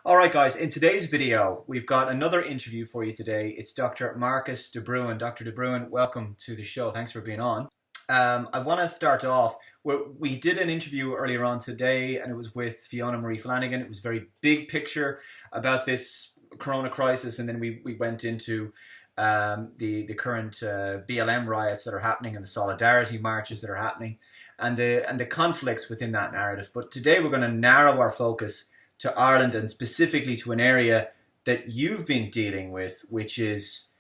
All right, guys, in today's video, we've got another interview for you today. It's Dr. Marcus de Brun. Dr. de Brun, welcome to the show. Thanks for being on. I want to start off. We did an interview earlier on today, and it was with Fiona Marie Flanagan. It was very big picture about this corona crisis, and then we went into the current BLM riots that are happening and the solidarity marches that are happening, and the conflicts within that narrative. But today we're going to narrow our focus to Ireland and specifically to an area that you've been dealing with, which is,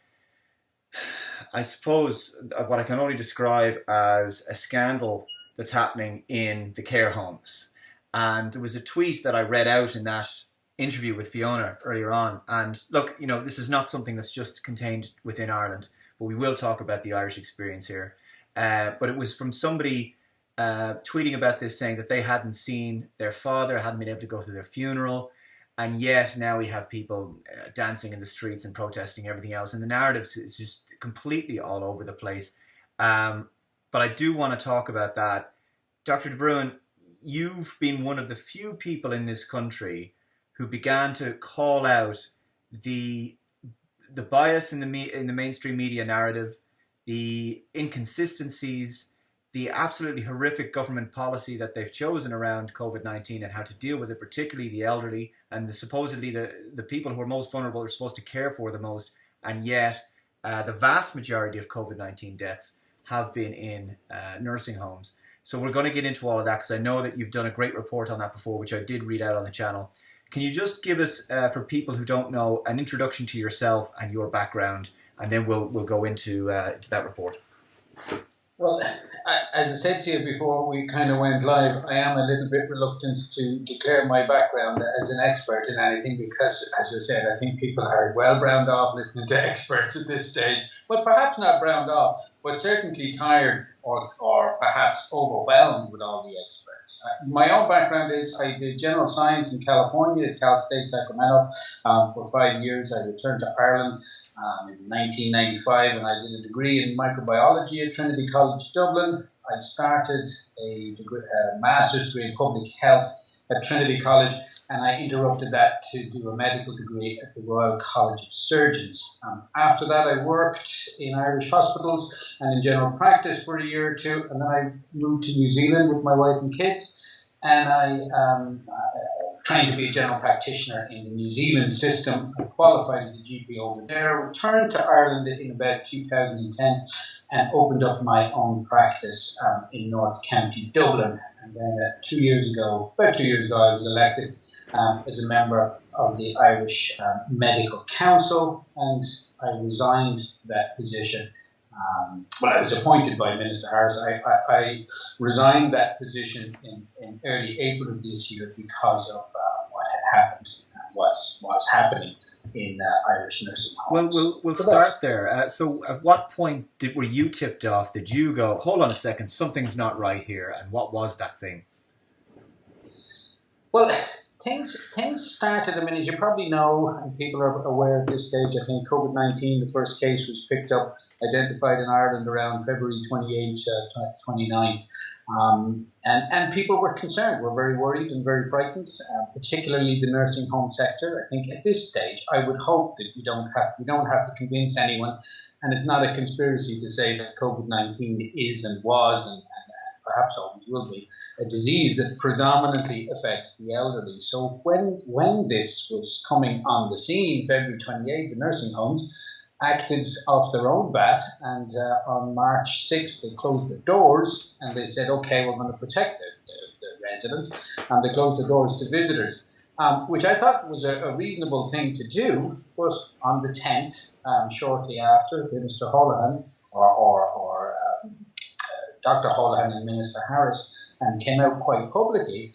I suppose, what I can only describe as a scandal that's happening in the care homes. And there was a tweet that I read out in that interview with Fiona earlier on. And look, this is not something that's just contained within Ireland, but we will talk about the Irish experience here. But it was from somebody tweeting about this, saying that they hadn't seen their father, hadn't been able to go to their funeral, and yet now we have people dancing in the streets and protesting everything else, and the narrative is just completely all over the place. But I do want to talk about that. Dr. de Brun, you've been one of the few people in this country who began to call out the bias in the mainstream media narrative, the inconsistencies, the absolutely horrific government policy that they've chosen around COVID-19 and how to deal with it, particularly the elderly and supposedly the people who are most vulnerable are supposed to care for the most. And yet the vast majority of COVID-19 deaths have been in nursing homes. So we're going to get into all of that because I know that you've done a great report on that before, which I did read out on the channel. Can you just give us, for people who don't know, an introduction to yourself and your background, and then we'll go into that report. Well, as I said to you before we kind of went live, I am a little bit reluctant to declare my background as an expert in anything because, as I said, I think people are well browned off listening to experts at this stage, but perhaps not browned off, but certainly tired or perhaps overwhelmed with all the experts. My own background is I did general science in California at Cal State Sacramento for 5 years. I returned to Ireland in 1995, and I did a degree in microbiology at Trinity College Dublin. I started a master's degree in public health at Trinity College, and I interrupted that to do a medical degree at the Royal College of Surgeons. After that, I worked in Irish hospitals and in general practice for a year or two, and then I moved to New Zealand with my wife and kids, and I trained to be a general practitioner in the New Zealand system. I qualified as a GP over there, returned to Ireland in about 2010 and opened up my own practice in North County Dublin. And then about 2 years ago, I was elected as a member of the Irish Medical Council, and I resigned that position. When I was appointed by Minister Harris, I resigned that position in early April of this year because of what had happened and was happening in Irish nursing homes. Well, we'll start there. So at what point were you tipped off? Did you go, hold on a second, something's not right here? And what was that thing? Well, things started, as you probably know, and people are aware at this stage, I think COVID-19, the first case was picked up, identified in Ireland around February 28th, 29th. And people were concerned, were very worried and very frightened, particularly the nursing home sector. I think at this stage, I would hope that we don't have to convince anyone, and it's not a conspiracy to say that COVID-19 is and was and perhaps always will be a disease that predominantly affects the elderly. So when this was coming on the scene, February 28th, the nursing homes acted off their own bat, and on March 6th they closed the doors and they said, okay, we're going to protect the residents, and they closed the doors to visitors, which I thought was a reasonable thing to do. But on the 10th, shortly after, Minister Holohan or Dr. Holohan and Minister Harris came out quite publicly,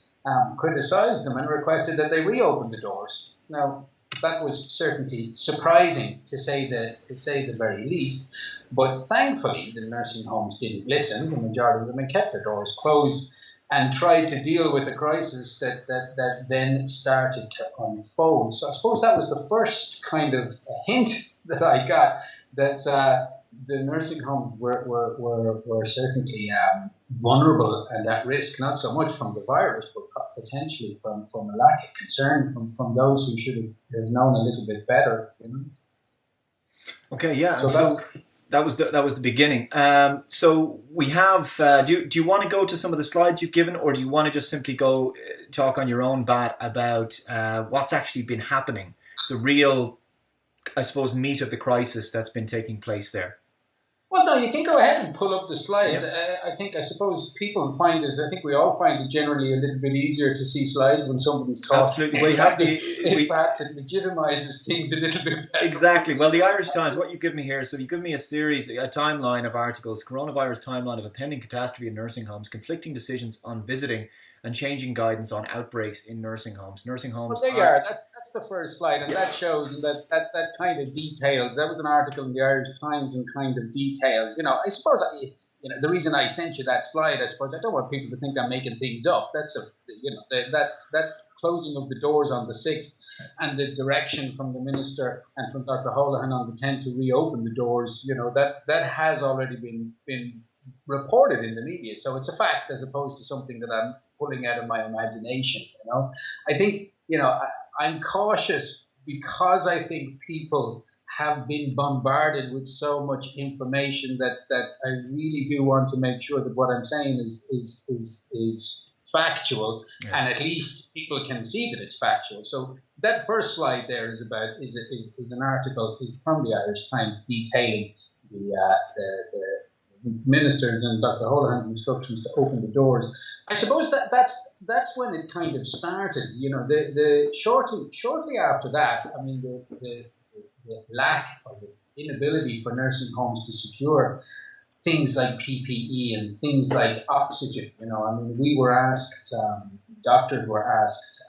criticised them and requested that they reopen the doors. Now, that was certainly surprising to say the very least, but thankfully the nursing homes didn't listen. The majority of them had kept their doors closed and tried to deal with the crisis that then started to unfold. So I suppose that was the first kind of hint that I got that the nursing homes were certainly vulnerable and at risk, not so much from the virus, but potentially from a lack of concern from those who should have known a little bit better. You know? Okay, yeah. So So that's that was the beginning. So we have. Do you want to go to some of the slides you've given, or do you want to just simply go talk on your own bat about what's actually been happening, the real, I suppose, meat of the crisis that's been taking place there? Well, no, you can go ahead and pull up the slides. Yeah, I suppose people find it, I think we all find it generally a little bit easier to see slides when somebody's talking. absolutely. We have the Perhaps it legitimizes things a little bit better. exactly. Well, the Irish Times. What you've given me here. So you give me a series, a timeline of articles. Coronavirus timeline of a pending catastrophe in nursing homes. Conflicting decisions on visiting and changing guidance on outbreaks in nursing homes. Nursing homes. Well, there you are. That's the first slide, and that shows that kind of details. That was an article in the Irish Times and kind of details. You know, I suppose the reason I sent you that slide, I suppose I don't want people to think I'm making things up. That's that closing of the doors on the 6th and the direction from the minister and from Dr. Holohan on the 10th to reopen the doors. You know, that has already been reported in the media, so it's a fact as opposed to something that I'm pulling out of my imagination. You know, I think I'm cautious because I think people have been bombarded with so much information that I really do want to make sure that what I'm saying is factual, yes. And at least people can see that it's factual. So that first slide there is an article from the Irish Times detailing the minister and Dr. Holohan's instructions to open the doors. I suppose that's when it kind of started. You know, the shortly after that, I mean, the lack or the inability for nursing homes to secure things like PPE and things like oxygen. You know, I mean, we were asked, doctors were asked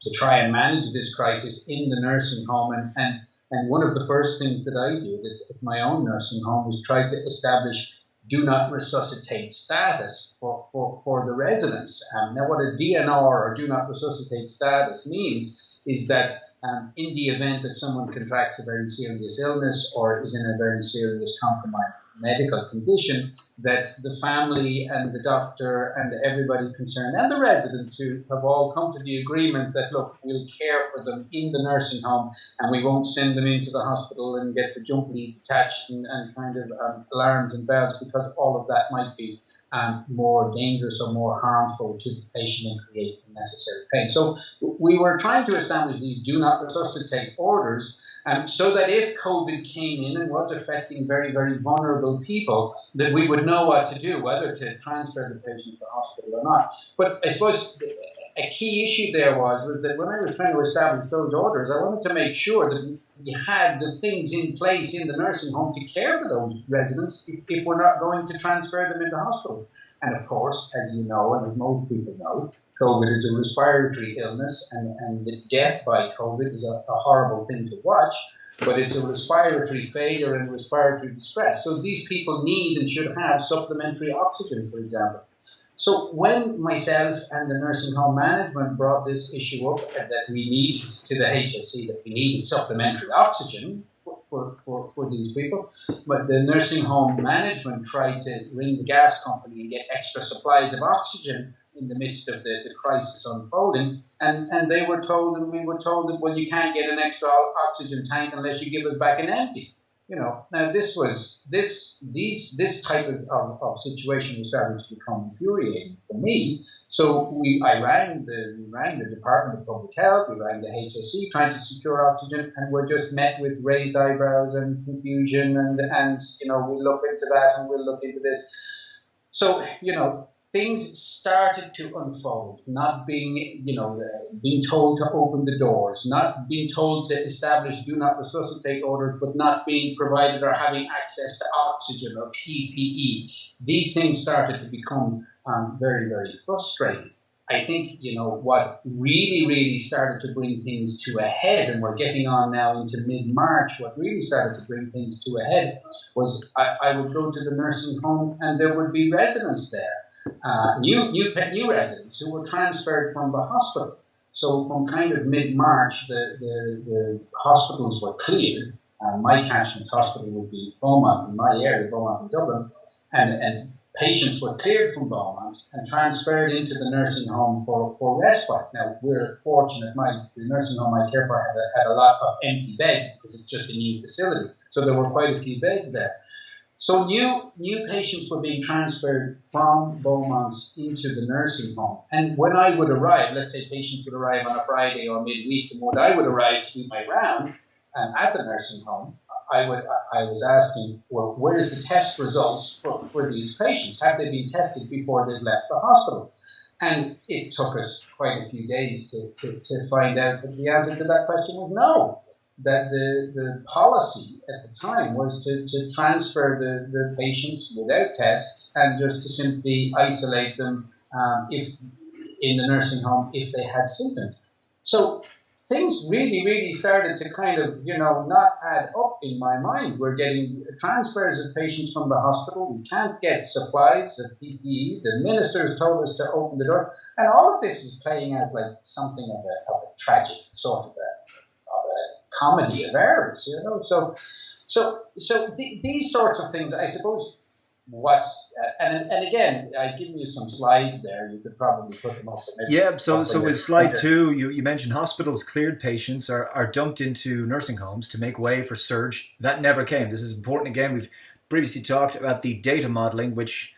to try and manage this crisis in the nursing home, and one of the first things that I did at my own nursing home was try to establish do not resuscitate status for the residents. Now, what a DNR or do not resuscitate status means is that in the event that someone contracts a very serious illness or is in a very serious compromised medical condition, that the family and the doctor and everybody concerned and the resident too have all come to the agreement that, look, we'll care for them in the nursing home and we won't send them into the hospital and get the jump leads attached and kind of alarms and bells, because all of that might be more dangerous or more harmful to the patient and create unnecessary pain. So we were trying to establish these do not resuscitate orders, so that if COVID came in and was affecting very, very vulnerable people, that we would know what to do, whether to transfer the patient to the hospital or not. But I suppose a key issue there was that when I was trying to establish those orders, I wanted to make sure that we had the things in place in the nursing home to care for those residents if we're not going to transfer them into hospital. And of course, as you know, and as most people know, COVID is a respiratory illness, and the death by COVID is a horrible thing to watch, but it's a respiratory failure and respiratory distress. So these people need and should have supplementary oxygen, for example. So when myself and the nursing home management brought this issue up that we needed to the HSE, that we needed supplementary oxygen for these people, but the nursing home management tried to ring the gas company and get extra supplies of oxygen in the midst of the crisis unfolding, and they were told, and we were told that, well, you can't get an extra oxygen tank unless you give us back an empty. You know, now this type of situation was starting to become infuriating for me. So I rang the Department of Public Health, we rang the HSE trying to secure oxygen, and we're just met with raised eyebrows and confusion, and you know, we'll look into that and we'll look into this. So, you know, things started to unfold, not being told to open the doors, not being told to establish do not resuscitate orders, but not being provided or having access to oxygen or PPE. These things started to become very, very frustrating. I think, you know, what really, really started to bring things to a head, and we're getting on now into mid-March, what really started to bring things to a head was I would go to the nursing home and there would be residents there. New residents who were transferred from the hospital. So from kind of mid-March, the hospitals were cleared. My catchment hospital would be Beaumont in my area, Beaumont in Dublin, and patients were cleared from Beaumont and transferred into the nursing home for respite. Now, we're fortunate, the nursing home I care for had a lot of empty beds because it's just a new facility. So there were quite a few beds there. So new patients were being transferred from Beaumont into the nursing home. And when I would arrive, let's say patients would arrive on a Friday or midweek, and when I would arrive to do my round at the nursing home, I was asking, well, where's the test results for these patients? Have they been tested before they left the hospital? And it took us quite a few days to find out that the answer to that question was no. That the policy at the time was to transfer the patients without tests and just to simply isolate them if in the nursing home if they had symptoms. So things really started to kind of, not add up in my mind. We're getting transfers of patients from the hospital. We can't get supplies of PPE. The ministers told us to open the doors. And all of this is playing out like something of a tragic sort of a comedy of errors, So these sorts of things, I suppose. And again, I've given you some slides there. You could probably put them up. Yeah. So with slide 2, you mentioned hospitals cleared patients are dumped into nursing homes to make way for surge. That never came. This is important. Again, we've previously talked about the data modeling, which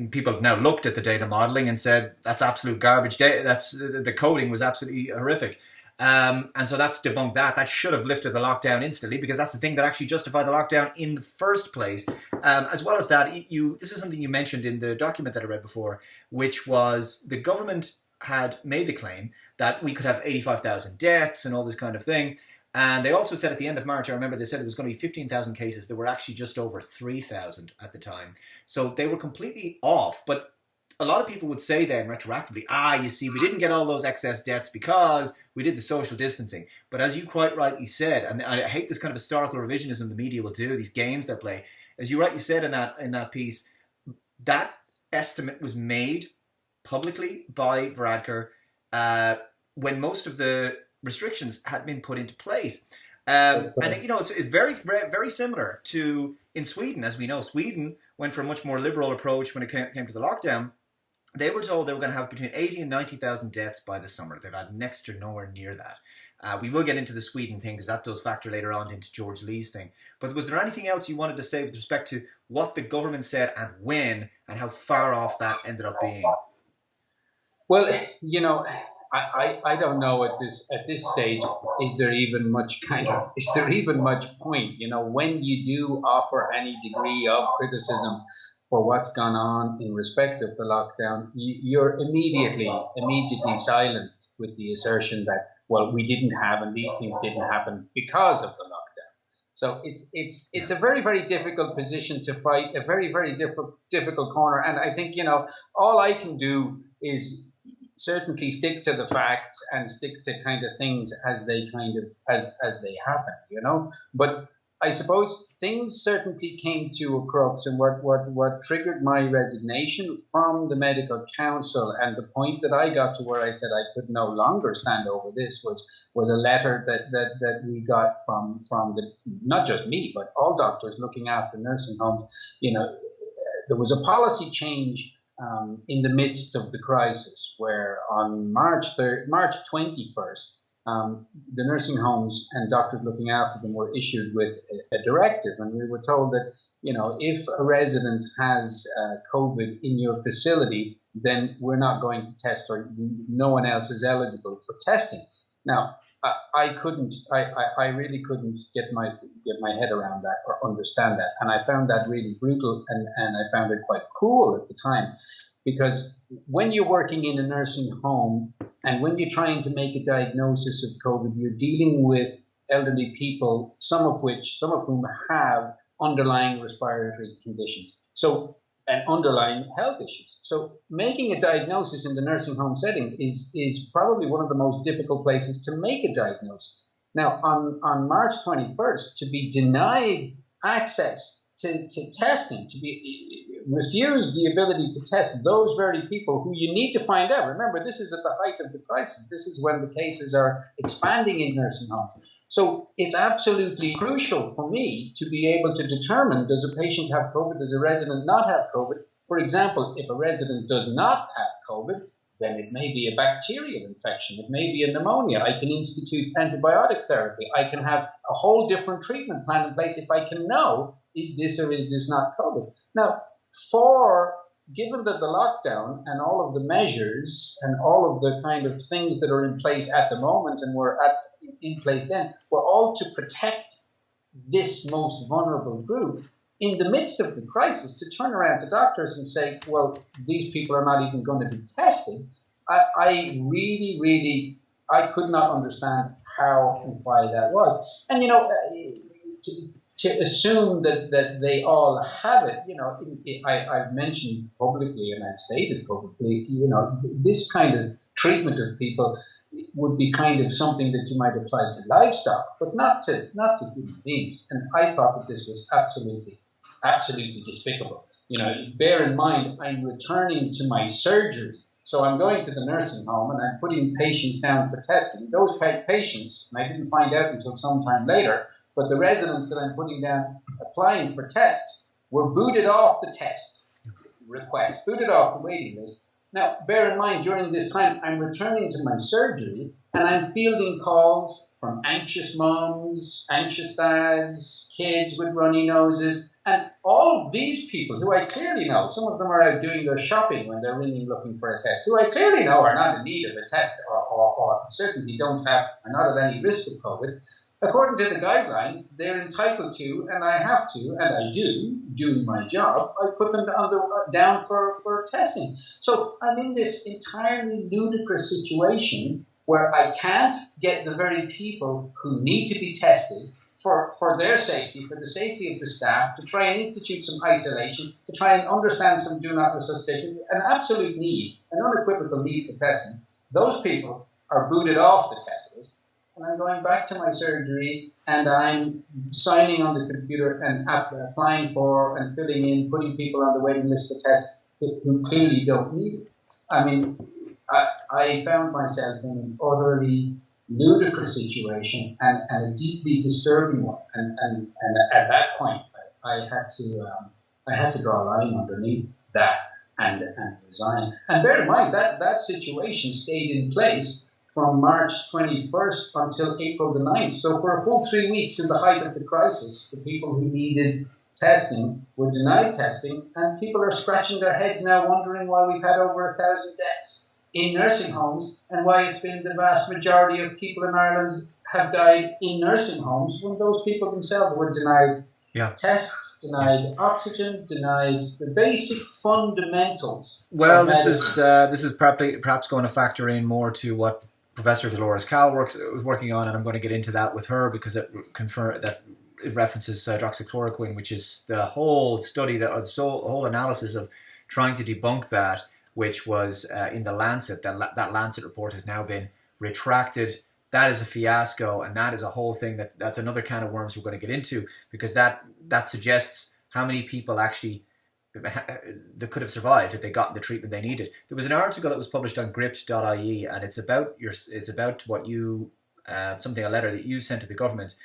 people have now looked at the data modeling and said that's absolute garbage. The coding was absolutely horrific. And so that's debunked that. That should have lifted the lockdown instantly because that's the thing that actually justified the lockdown in the first place. As well as that, this is something you mentioned in the document that I read before, which was the government had made the claim that we could have 85,000 deaths and all this kind of thing. And they also said at the end of March, I remember they said it was going to be 15,000 cases. There were actually just over 3,000 at the time. So they were completely off. But a lot of people would say then retroactively, you see, we didn't get all those excess deaths because we did the social distancing. But as you quite rightly said, and I hate this kind of historical revisionism the media will do, these games they play, as you rightly said in that piece, that estimate was made publicly by Varadkar when most of the restrictions had been put into place. And it's very, very similar to in Sweden. As we know, Sweden went for a much more liberal approach when it came to the lockdown. They were told they were going to have between 80 and 90,000 deaths by the summer. They've had next to nowhere near that. We will get into the Sweden thing because that does factor later on into George Lee's thing. But was there anything else you wanted to say with respect to what the government said and when and how far off that ended up being? Well, I don't know at this stage, is there even much point, when you do offer any degree of criticism for what's gone on in respect of the lockdown, you're immediately silenced with the assertion that, well, we didn't have and these things didn't happen because of the lockdown. So it's a very, very difficult position to fight, a very, very difficult corner. And I think, all I can do is certainly stick to the facts and stick to kind of things as they as they happen, But I suppose things certainly came to a crux, and what triggered my resignation from the medical council, and the point that I got to where I said I could no longer stand over this was a letter that we got from the, not just me, but all doctors looking after nursing homes. There was a policy change in the midst of the crisis, where on March 21st, the nursing homes and doctors looking after them were issued with a directive, and we were told that, if a resident has COVID in your facility, then we're not going to test, or no one else is eligible for testing. Now, I really couldn't get my head around that or understand that, and I found that really brutal, and I found it quite cruel at the time, because when you're working in a nursing home and when you're trying to make a diagnosis of COVID, you're dealing with elderly people, some of whom have underlying respiratory conditions, and underlying health issues. So making a diagnosis in the nursing home setting is probably one of the most difficult places to make a diagnosis. Now, on March 21st, to be denied access to testing, refuse the ability to test those very people who you need to find out. Remember, this is at the height of the crisis. This is when the cases are expanding in nursing homes. So it's absolutely crucial for me to be able to determine, does a patient have COVID, does a resident not have COVID? For example, if a resident does not have COVID, then it may be a bacterial infection. It may be a pneumonia. I can institute antibiotic therapy. I can have a whole different treatment plan in place if I can know, is this or is this not COVID? Now, given that the lockdown and all of the measures and all of the kind of things that are in place at the moment and were in place then, were all to protect this most vulnerable group, in the midst of the crisis, to turn around to doctors and say, well, these people are not even going to be tested, I really, I could not understand how and why that was. And, to assume that they all have it, I've mentioned publicly and I've stated publicly, this kind of treatment of people would be kind of something that you might apply to livestock, but not to human beings. And I thought that this was absolutely despicable. Bear in mind, I'm returning to my surgery. So I'm going to the nursing home and I'm putting patients down for testing. Those patients, and I didn't find out until some time later, but the residents that I'm putting down applying for tests were booted off the test request, booted off the waiting list. Now, bear in mind, during this time, I'm returning to my surgery and I'm fielding calls from anxious moms, anxious dads, kids with runny noses, and all of these people who I clearly know, some of them are out doing their shopping when they're ringing looking for a test, who I clearly know are not in need of a test or certainly are not at any risk of COVID. According to the guidelines, they're entitled to, and I have to, and I do, doing my job, I put them down for testing. So I'm in this entirely ludicrous situation where I can't get the very people who need to be tested for their safety, for the safety of the staff, to try and institute some isolation, to try and understand some do not resuscitation, an absolute need, an unequivocal need for testing. Those people are booted off the test list. And I'm going back to my surgery and I'm signing on the computer and applying for and filling in, putting people on the waiting list for tests who clearly don't need it. I mean, I found myself in an utterly ludicrous situation and a deeply disturbing one. And at that point, I had to draw a line underneath that and resign. And bear in mind that situation stayed in place from March 21st until April the 9th. So for a full 3 weeks in the height of the crisis, the people who needed testing were denied testing, and people are scratching their heads now wondering why we've had over 1,000 deaths in nursing homes and why it's been the vast majority of people in Ireland have died in nursing homes when those people themselves were denied tests, denied oxygen, denied the basic fundamentals. Well, this is perhaps going to factor in more to what Professor Dolores Cal was working on, and I'm going to get into that with her because it references hydroxychloroquine, which is the whole study, the whole analysis of trying to debunk that, which was in the Lancet. That Lancet report has now been retracted. That is a fiasco, and that is a whole thing that's another can of worms we're going to get into, because that suggests how many people actually that could have survived if they got the treatment they needed. There was an article that was published on gript.ie, and it's about what you a letter that you sent to the government.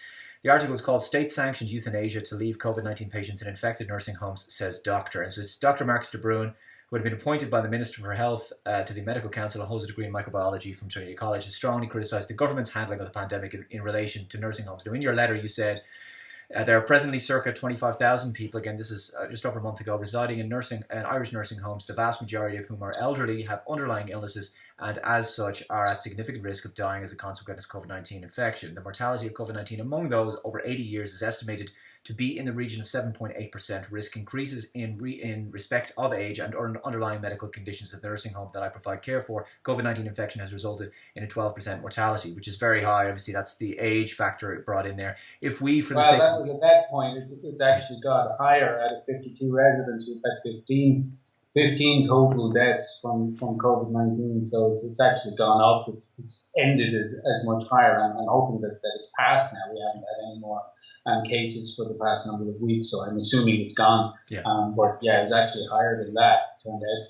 The article is called "State-Sanctioned Euthanasia to Leave COVID-19 Patients in Infected Nursing Homes," says Doctor. And so it's Dr. Marcus de Brun, who had been appointed by the Minister for Health to the Medical Council and holds a degree in microbiology from Trinity College, has strongly criticised the government's handling of the pandemic in relation to nursing homes. Now, in your letter, you said there are presently circa 25,000 people, again this is just over a month ago, residing in Irish nursing homes, the vast majority of whom are elderly, have underlying illnesses, and as such are at significant risk of dying as a consequence of COVID-19 infection. The mortality of COVID-19 among those over 80 years is estimated to be in the region of 7.8%. Risk increases in respect of age and underlying medical conditions at the nursing home that I provide care for. COVID-19 infection has resulted in a 12% mortality, which is very high. Obviously, that's the age factor brought in there. If we, for the sake that was at that point, it's actually got higher. Out of 52 residents, we've had 15 15 total deaths from COVID-19. So it's actually gone up. It's ended as much higher. I'm hoping that it's passed now. We haven't had any more cases for the past number of weeks. So I'm assuming it's gone. Yeah. But yeah, it was actually higher than that, turned out.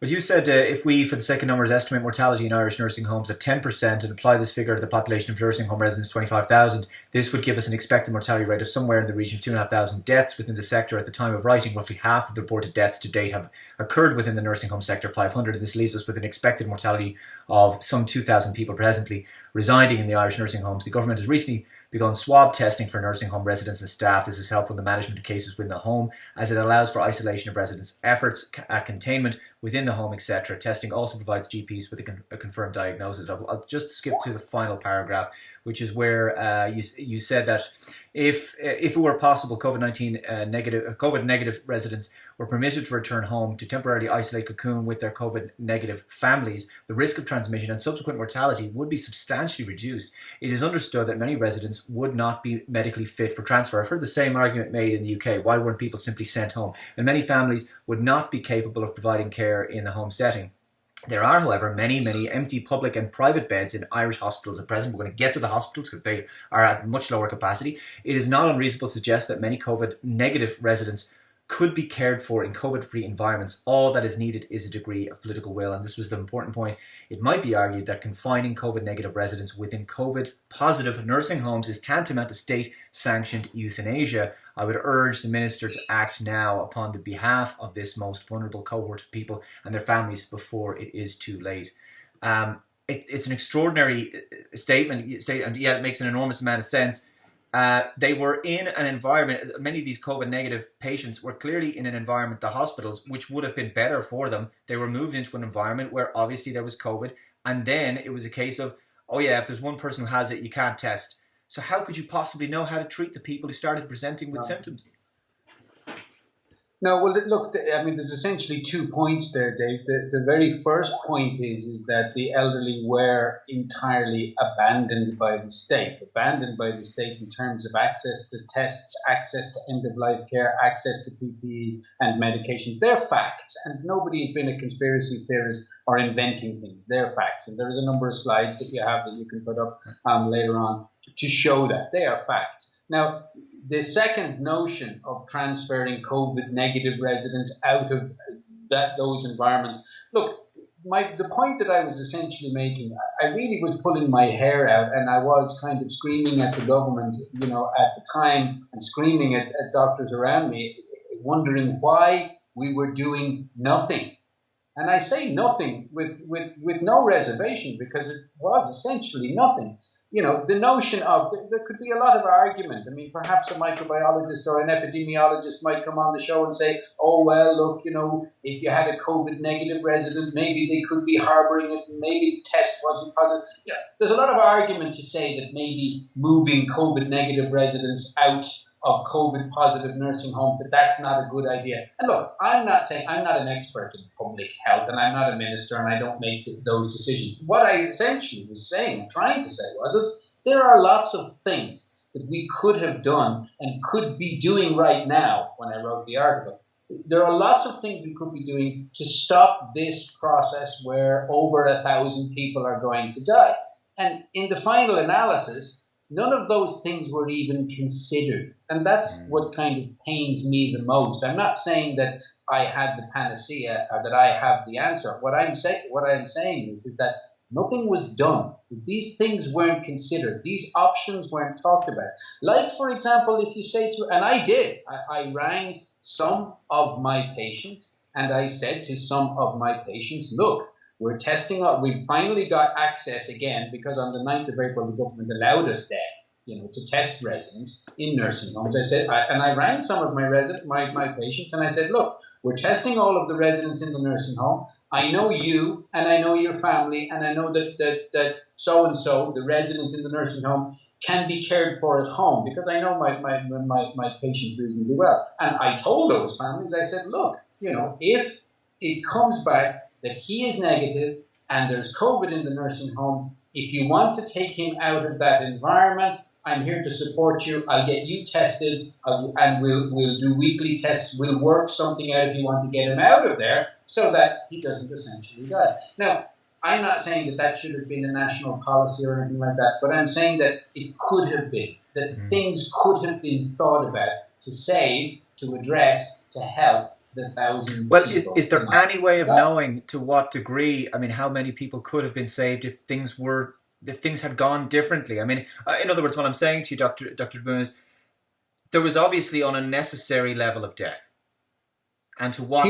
But you said if we, for the sake of numbers, estimate mortality in Irish nursing homes at 10% and apply this figure to the population of nursing home residents, 25,000, this would give us an expected mortality rate of somewhere in the region of 2,500 deaths within the sector. At the time of writing, roughly half of the reported deaths to date have occurred within the nursing home sector, 500. And this leaves us with an expected mortality of some 2,000 people presently residing in the Irish nursing homes. The government has recently begun swab testing for nursing home residents and staff. This is helpful in the management of cases within the home as it allows for isolation of residents' efforts at containment within the home, etc. Testing also provides GPs with a confirmed diagnosis. I'll just skip to the final paragraph, which is where you said that if it were possible, COVID negative residents were permitted to return home to temporarily isolate, cocoon with their COVID negative families, the risk of transmission and subsequent mortality would be substantially reduced. It is understood that many residents would not be medically fit for transfer. I've heard the same argument made in the UK. Why weren't people simply sent home? And many families would not be capable of providing care in the home setting. There are, however, many empty public and private beds in Irish hospitals at present. We're going to get to the hospitals because they are at much lower capacity. It is not unreasonable to suggest that many COVID negative residents could be cared for in COVID-free environments. All that is needed is a degree of political will. And this was the important point. It might be argued that confining COVID-negative residents within COVID-positive nursing homes is tantamount to state-sanctioned euthanasia. I would urge the Minister to act now upon the behalf of this most vulnerable cohort of people and their families before it is too late. It's an extraordinary statement, and yet it makes an enormous amount of sense. They were in an environment, many of these COVID negative patients were clearly in an environment, the hospitals, which would have been better for them. They were moved into an environment where obviously there was COVID, and then it was a case of, oh yeah, if there's one person who has it, you can't test. So how could you possibly know how to treat the people who started presenting with symptoms? No, well, look, I mean, there's essentially 2 points there, Dave. The very first point is that the elderly were entirely abandoned by the state in terms of access to tests, access to end-of-life care, access to PPE and medications. They're facts, and nobody has been a conspiracy theorist or inventing things. They're facts, and there's a number of slides that you have that you can put up later on to show that. They are facts. Now, the second notion of transferring COVID negative residents out of those environments, look, the point that I was essentially making, I really was pulling my hair out, and I was kind of screaming at the government, at the time, and screaming at doctors around me, wondering why we were doing nothing. And I say nothing with no reservation, because it was essentially nothing. The notion of, there could be a lot of argument. I mean, perhaps a microbiologist or an epidemiologist might come on the show and say, oh, well, look, if you had a COVID negative resident, maybe they could be harboring it, and maybe the test wasn't positive. There's a lot of argument to say that maybe moving COVID negative residents out of COVID positive nursing homes, that's not a good idea. And look, I'm not an expert in public health, and I'm not a minister, and I don't make those decisions. What I essentially was trying to say was there are lots of things that we could have done and could be doing right now. When I wrote the article, there are lots of things we could be doing to stop this process where over 1,000 people are going to die. And in the final analysis, none of those things were even considered. And that's what kind of pains me the most. I'm not saying that I had the panacea or that I have the answer. What I'm saying is that nothing was done. These things weren't considered. These options weren't talked about. Like, for example, if you say and I did, I rang some of my patients and I said to some of my patients, look, we're testing out. We finally got access again because on the 9th of April, the government allowed us then, to test residents in nursing homes. I said, and I rang some of my patients, and I said, look, we're testing all of the residents in the nursing home. I know you, and I know your family, and I know that so and so, the resident in the nursing home, can be cared for at home because I know my patients reasonably well. And I told those families, I said, look, if it comes back that he is negative and there's COVID in the nursing home, if you want to take him out of that environment, I'm here to support you. I'll get you tested, and we'll do weekly tests. We'll work something out if you want to get him out of there, so that he doesn't essentially die. Now, I'm not saying that that should have been a national policy or anything like that, but I'm saying that it could have been, that things could have been thought about to save, to address, to help the 1,000 Well, people. is there any way of knowing to what degree? I mean, how many people could have been saved if things had gone differently? I mean, in other words, what I'm saying to you, Dr. Brun, is there was obviously an unnecessary level of death, and to what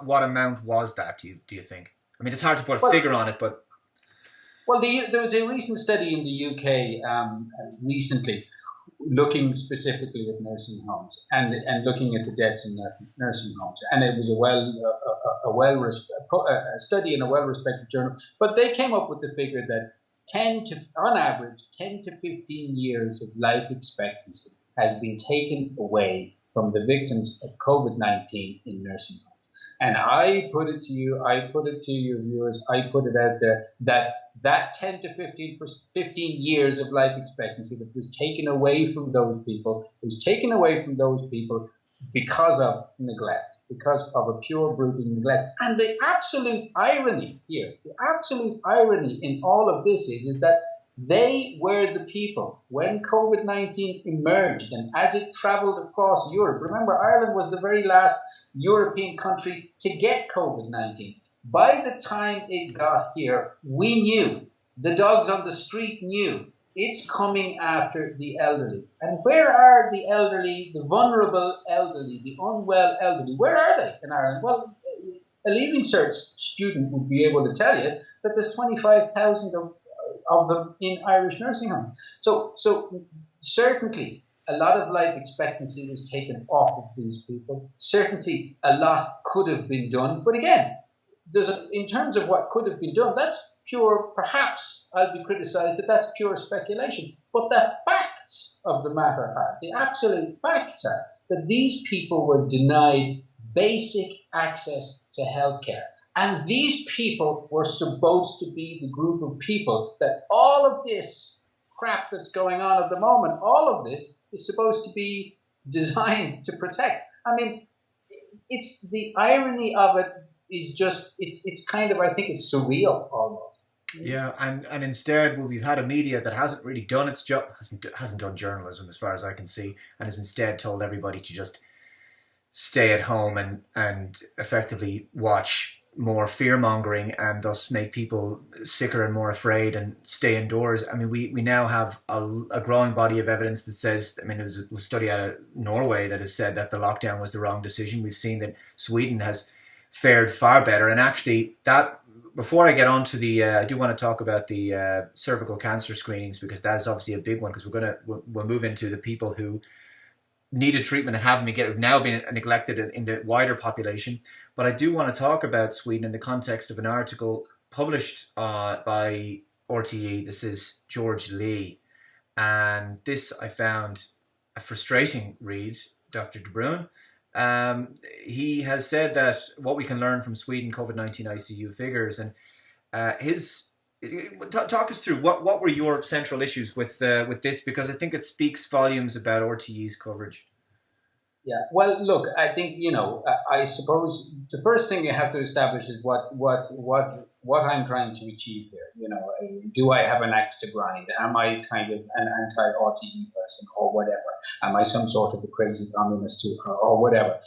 what amount was that? Do you think? I mean, it's hard to put a figure on it, but there was a recent study in the UK recently, looking specifically at nursing homes and looking at the deaths in nursing homes, and it was a study in a well-respected journal. But they came up with the figure that on average, 10 to 15 years of life expectancy has been taken away from the victims of COVID-19 in nursing homes. And I put it to you, I put it to your viewers, I put it out there that 10 to 15 years of life expectancy that was taken away from those people, because of neglect, because of a pure brutal neglect. And the absolute irony here, in all of this is that they were the people, when COVID-19 emerged and as it traveled across Europe. Remember, Ireland was the very last European country to get COVID-19. By the time it got here, we knew, the dogs on the street knew, it's coming after the elderly. And where are the elderly, the vulnerable elderly, the unwell elderly? Where are they in Ireland? Well, a Leaving Cert student would be able to tell you that there's 25,000 of them in Irish nursing homes. So certainly a lot of life expectancy was taken off of these people. Certainly a lot could have been done. But again, in terms of what could have been done, that's pure, perhaps I'll be criticised that that's pure speculation. But the facts of the matter are, the absolute facts are, that these people were denied basic access to healthcare. And these people were supposed to be the group of people that all of this crap that's going on at the moment, all of this is supposed to be designed to protect. I mean, it's the irony of it is just, it's kind of, I think it's surreal almost. Yeah, and instead, well, we've had a media that hasn't really done its job, hasn't done journalism as far as I can see, and has instead told everybody to just stay at home and effectively watch more fear-mongering and thus make people sicker and more afraid and stay indoors. I mean, we now have a growing body of evidence that says, I mean, it was a study out of Norway that has said that the lockdown was the wrong decision. We've seen that Sweden has fared far better. And actually, that, before I get on to the, I do want to talk about the cervical cancer screenings, because that is obviously a big one, because we'll move into the people who needed treatment and have now been neglected in the wider population. But I do want to talk about Sweden in the context of an article published by RTE. This is George Lee. And this I found a frustrating read, Dr. De Brun. He has said that what we can learn from Sweden COVID-19 ICU figures, and talk us through what were your central issues with this, because I think it speaks volumes about RTE's coverage. Yeah, well, look, I think, I suppose the first thing you have to establish is what I'm trying to achieve here. Do I have an axe to grind? Am I kind of an anti-RTE person or whatever? Am I some sort of a crazy communist or whatever?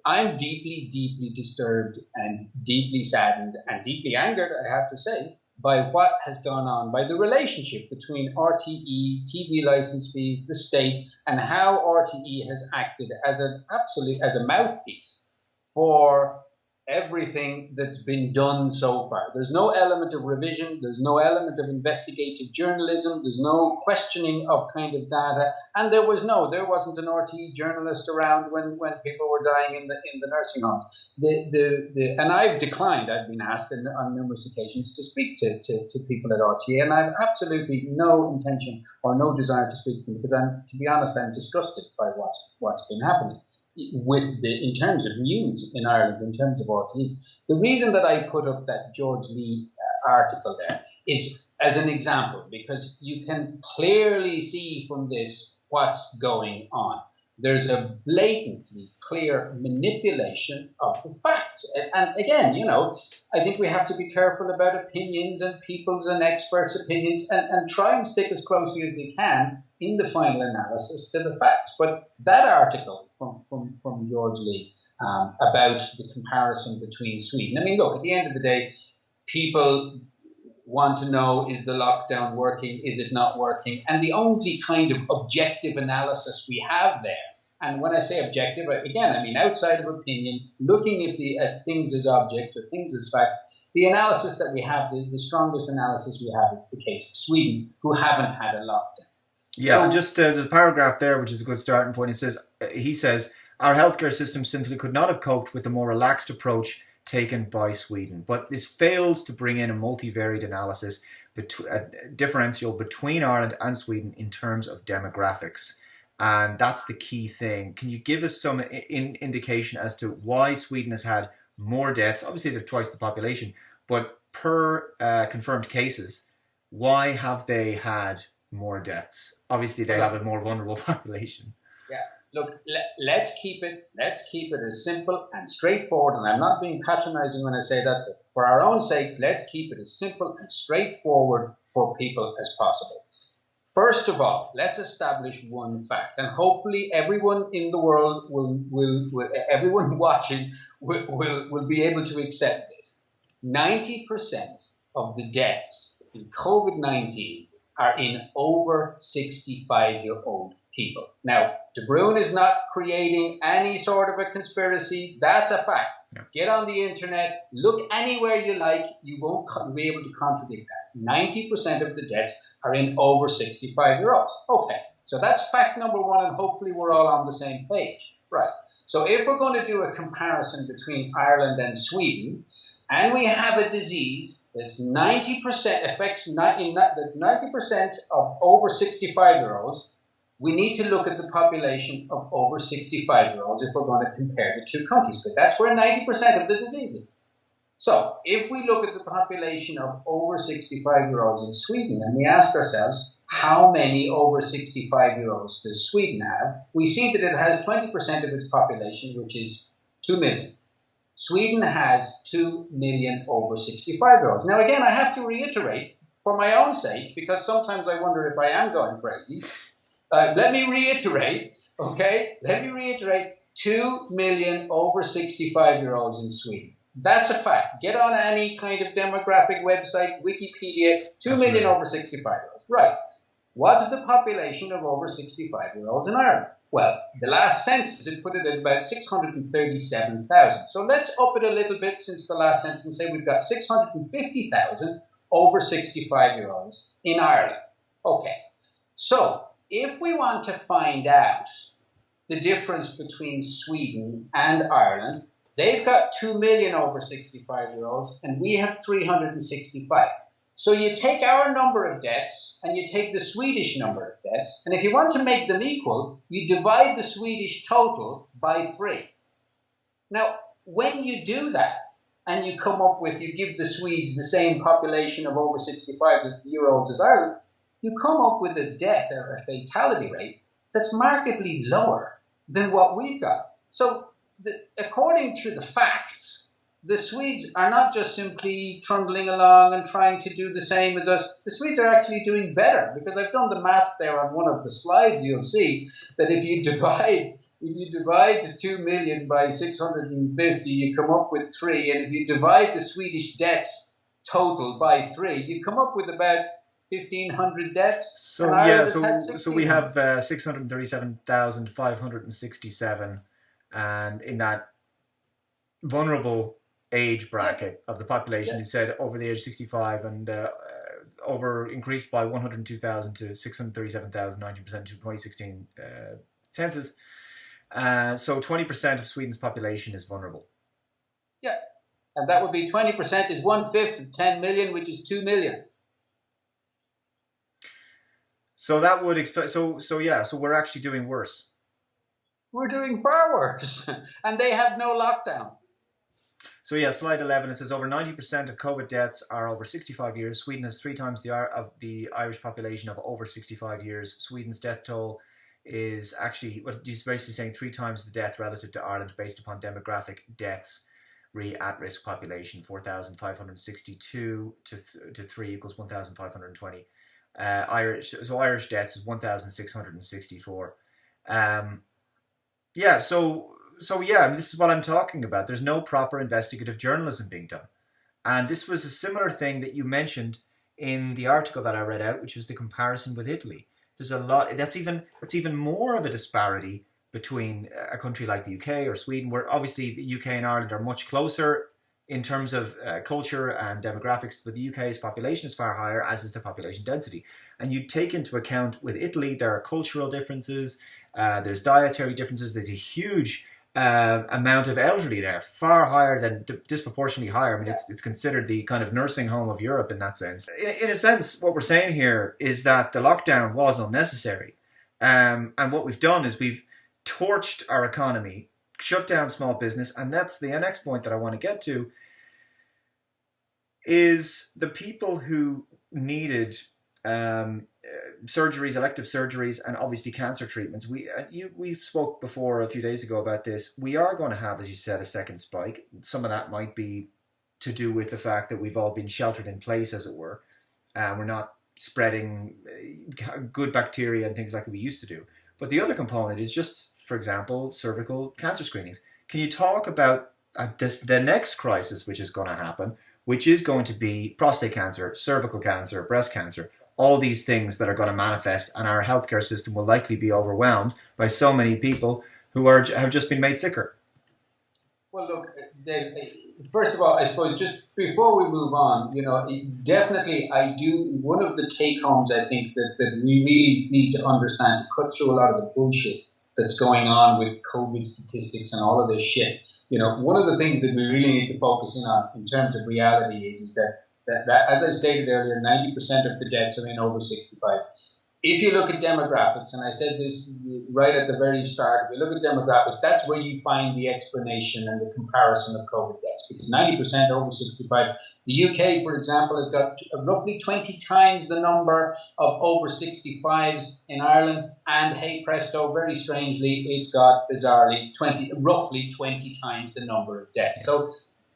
I'm deeply, deeply disturbed and deeply saddened and deeply angered, I have to say, by what has gone on, by the relationship between RTE, TV license fees, the state, and how RTE has acted as a mouthpiece for everything that's been done so far. There's no element of revision, there's no element of investigative journalism, there's no questioning of kind of data, and there wasn't an RTE journalist around when people were dying in the nursing homes. And I've declined, I've been asked on numerous occasions to speak to people at RTE, and I have absolutely no intention or no desire to speak to them, because to be honest, I'm disgusted by what's been happening in terms of news in Ireland, in terms of RTE. The reason that I put up that George Lee article there is as an example, because you can clearly see from this what's going on. There's a blatantly clear manipulation of the facts. And again, I think we have to be careful about opinions and people's and experts' opinions and try and stick as closely as we can in the final analysis to the facts. But that article from George Lee about the comparison between Sweden, I mean, look, at the end of the day, people want to know, is the lockdown working? Is it not working? And the only kind of objective analysis we have there, and when I say objective, again, I mean outside of opinion, looking at things as objects or things as facts, the analysis that we have, the strongest analysis we have is the case of Sweden, who haven't had a lockdown. Yeah, and just there's a paragraph there, which is a good starting point. He says, our healthcare system simply could not have coped with a more relaxed approach taken by Sweden. But this fails to bring in a multivariate analysis, a differential between Ireland and Sweden in terms of demographics. And that's the key thing. Can you give us some indication as to why Sweden has had more deaths? Obviously, they're twice the population, but per confirmed cases, why have they had more deaths? Obviously, they have a more vulnerable population. Yeah. Look, let's keep it as simple and straightforward. And I'm not being patronizing when I say that, but for our own sakes, let's keep it as simple and straightforward for people as possible. First of all, let's establish one fact, and hopefully everyone in the world will everyone watching will be able to accept this. 90% of the deaths in COVID-19 are in over 65-year-old people. Now, De Brun is not creating any sort of a conspiracy. That's a fact. Yeah. Get on the internet, look anywhere you like. You won't be able to contradict that. 90% of the deaths are in over 65-year-olds. Okay, so that's fact number one, and hopefully we're all on the same page. Right. So if we're going to do a comparison between Ireland and Sweden, and we have a disease that's 90% affects that's 90% of over 65-year-olds, we need to look at the population of over 65-year-olds if we're going to compare the two countries, but that's where 90% of the disease is. So if we look at the population of over 65-year-olds in Sweden and we ask ourselves, how many over 65-year-olds does Sweden have? We see that it has 20% of its population, which is 2 million. Sweden has 2 million over 65-year-olds. Now, again, I have to reiterate, for my own sake, because sometimes I wonder if I am going crazy, let me reiterate, 2 million over 65-year-olds in Sweden. That's a fact. Get on any kind of demographic website, Wikipedia, 2 million over 65-year-olds. Right. What's the population of over 65-year-olds in Ireland? Well, the last census, it put it at about 637,000. So let's up it a little bit since the last census and say we've got 650,000 over 65-year-olds in Ireland. Okay. So if we want to find out the difference between Sweden and Ireland, they've got 2 million over 65-year-olds and we have 365. So you take our number of deaths and you take the Swedish number of deaths, and if you want to make them equal, you divide the Swedish total by 3. Now, when you do that and you come up with, you give the Swedes the same population of over 65-year-olds as Ireland, you come up with a death or a fatality rate that's markedly lower than what we've got. So according to the facts, the Swedes are not just simply trundling along and trying to do the same as us. The Swedes are actually doing better, because I've done the math there on one of the slides. You'll see that if you divide 2 million by 650, you come up with 3. And if you divide the Swedish deaths total by 3, you come up with about 1,500 deaths. So yeah, so we have 637,567, and in that vulnerable age bracket of the population, you said over the age of 65, and over increased by 102,000 to 637,000, 19% to 2016 census. So 20% of Sweden's population is vulnerable. Yeah, and that would be 20% is 1/5 of 10 million, which is 2 million. So that would explain. So we're actually doing worse. We're doing far worse, and they have no lockdown. So yeah, slide 11, it says over 90% of COVID deaths are over 65 years. Sweden has 3 times the Irish population of over 65 years. Sweden's death toll is actually, what he's basically saying, 3 times the death relative to Ireland based upon demographic deaths. At-risk population, 4,562 to 3 equals 1,520. Irish deaths is 1,664. Yeah, so yeah, I mean, this is what I'm talking about. There's no proper investigative journalism being done. And this was a similar thing that you mentioned in the article that I read out, which was the comparison with Italy. There's a lot, that's even more of a disparity between a country like the UK or Sweden, where obviously the UK and Ireland are much closer in terms of culture and demographics, but the UK's population is far higher, as is the population density. And you take into account with Italy, there are cultural differences, there's dietary differences, there's a huge amount of elderly there, far higher than, disproportionately higher. I mean, it's considered the kind of nursing home of Europe in that sense. In a sense, what we're saying here is that the lockdown was unnecessary. And what we've done is we've torched our economy, shut down small business, and that's the next point that I want to get to, is the people who needed surgeries, elective surgeries, and obviously cancer treatments. We spoke before a few days ago about this. We are going to have, as you said, a second spike. Some of that might be to do with the fact that we've all been sheltered in place, as it were. We're not spreading good bacteria and things like we used to do. But the other component is just, for example, cervical cancer screenings. Can you talk about the next crisis which is going to happen, which is going to be prostate cancer, cervical cancer, breast cancer, all these things that are going to manifest, and our healthcare system will likely be overwhelmed by so many people who have just been made sicker? Well, look, Dave, first of all, I suppose just before we move on, definitely one of the take-homes I think that we really need to understand to cut through a lot of the bullshit that's going on with COVID statistics and all of this shit. One of the things that we really need to focus in on in terms of reality is that as I stated earlier, 90% of the deaths are in over 65. If you look at demographics, and I said this right at the very start, if you look at demographics, that's where you find the explanation and the comparison of COVID deaths, because 90% over 65. The UK, for example, has got roughly 20 times the number of over 65s in Ireland, and hey presto, very strangely, it's got bizarrely roughly 20 times the number of deaths. So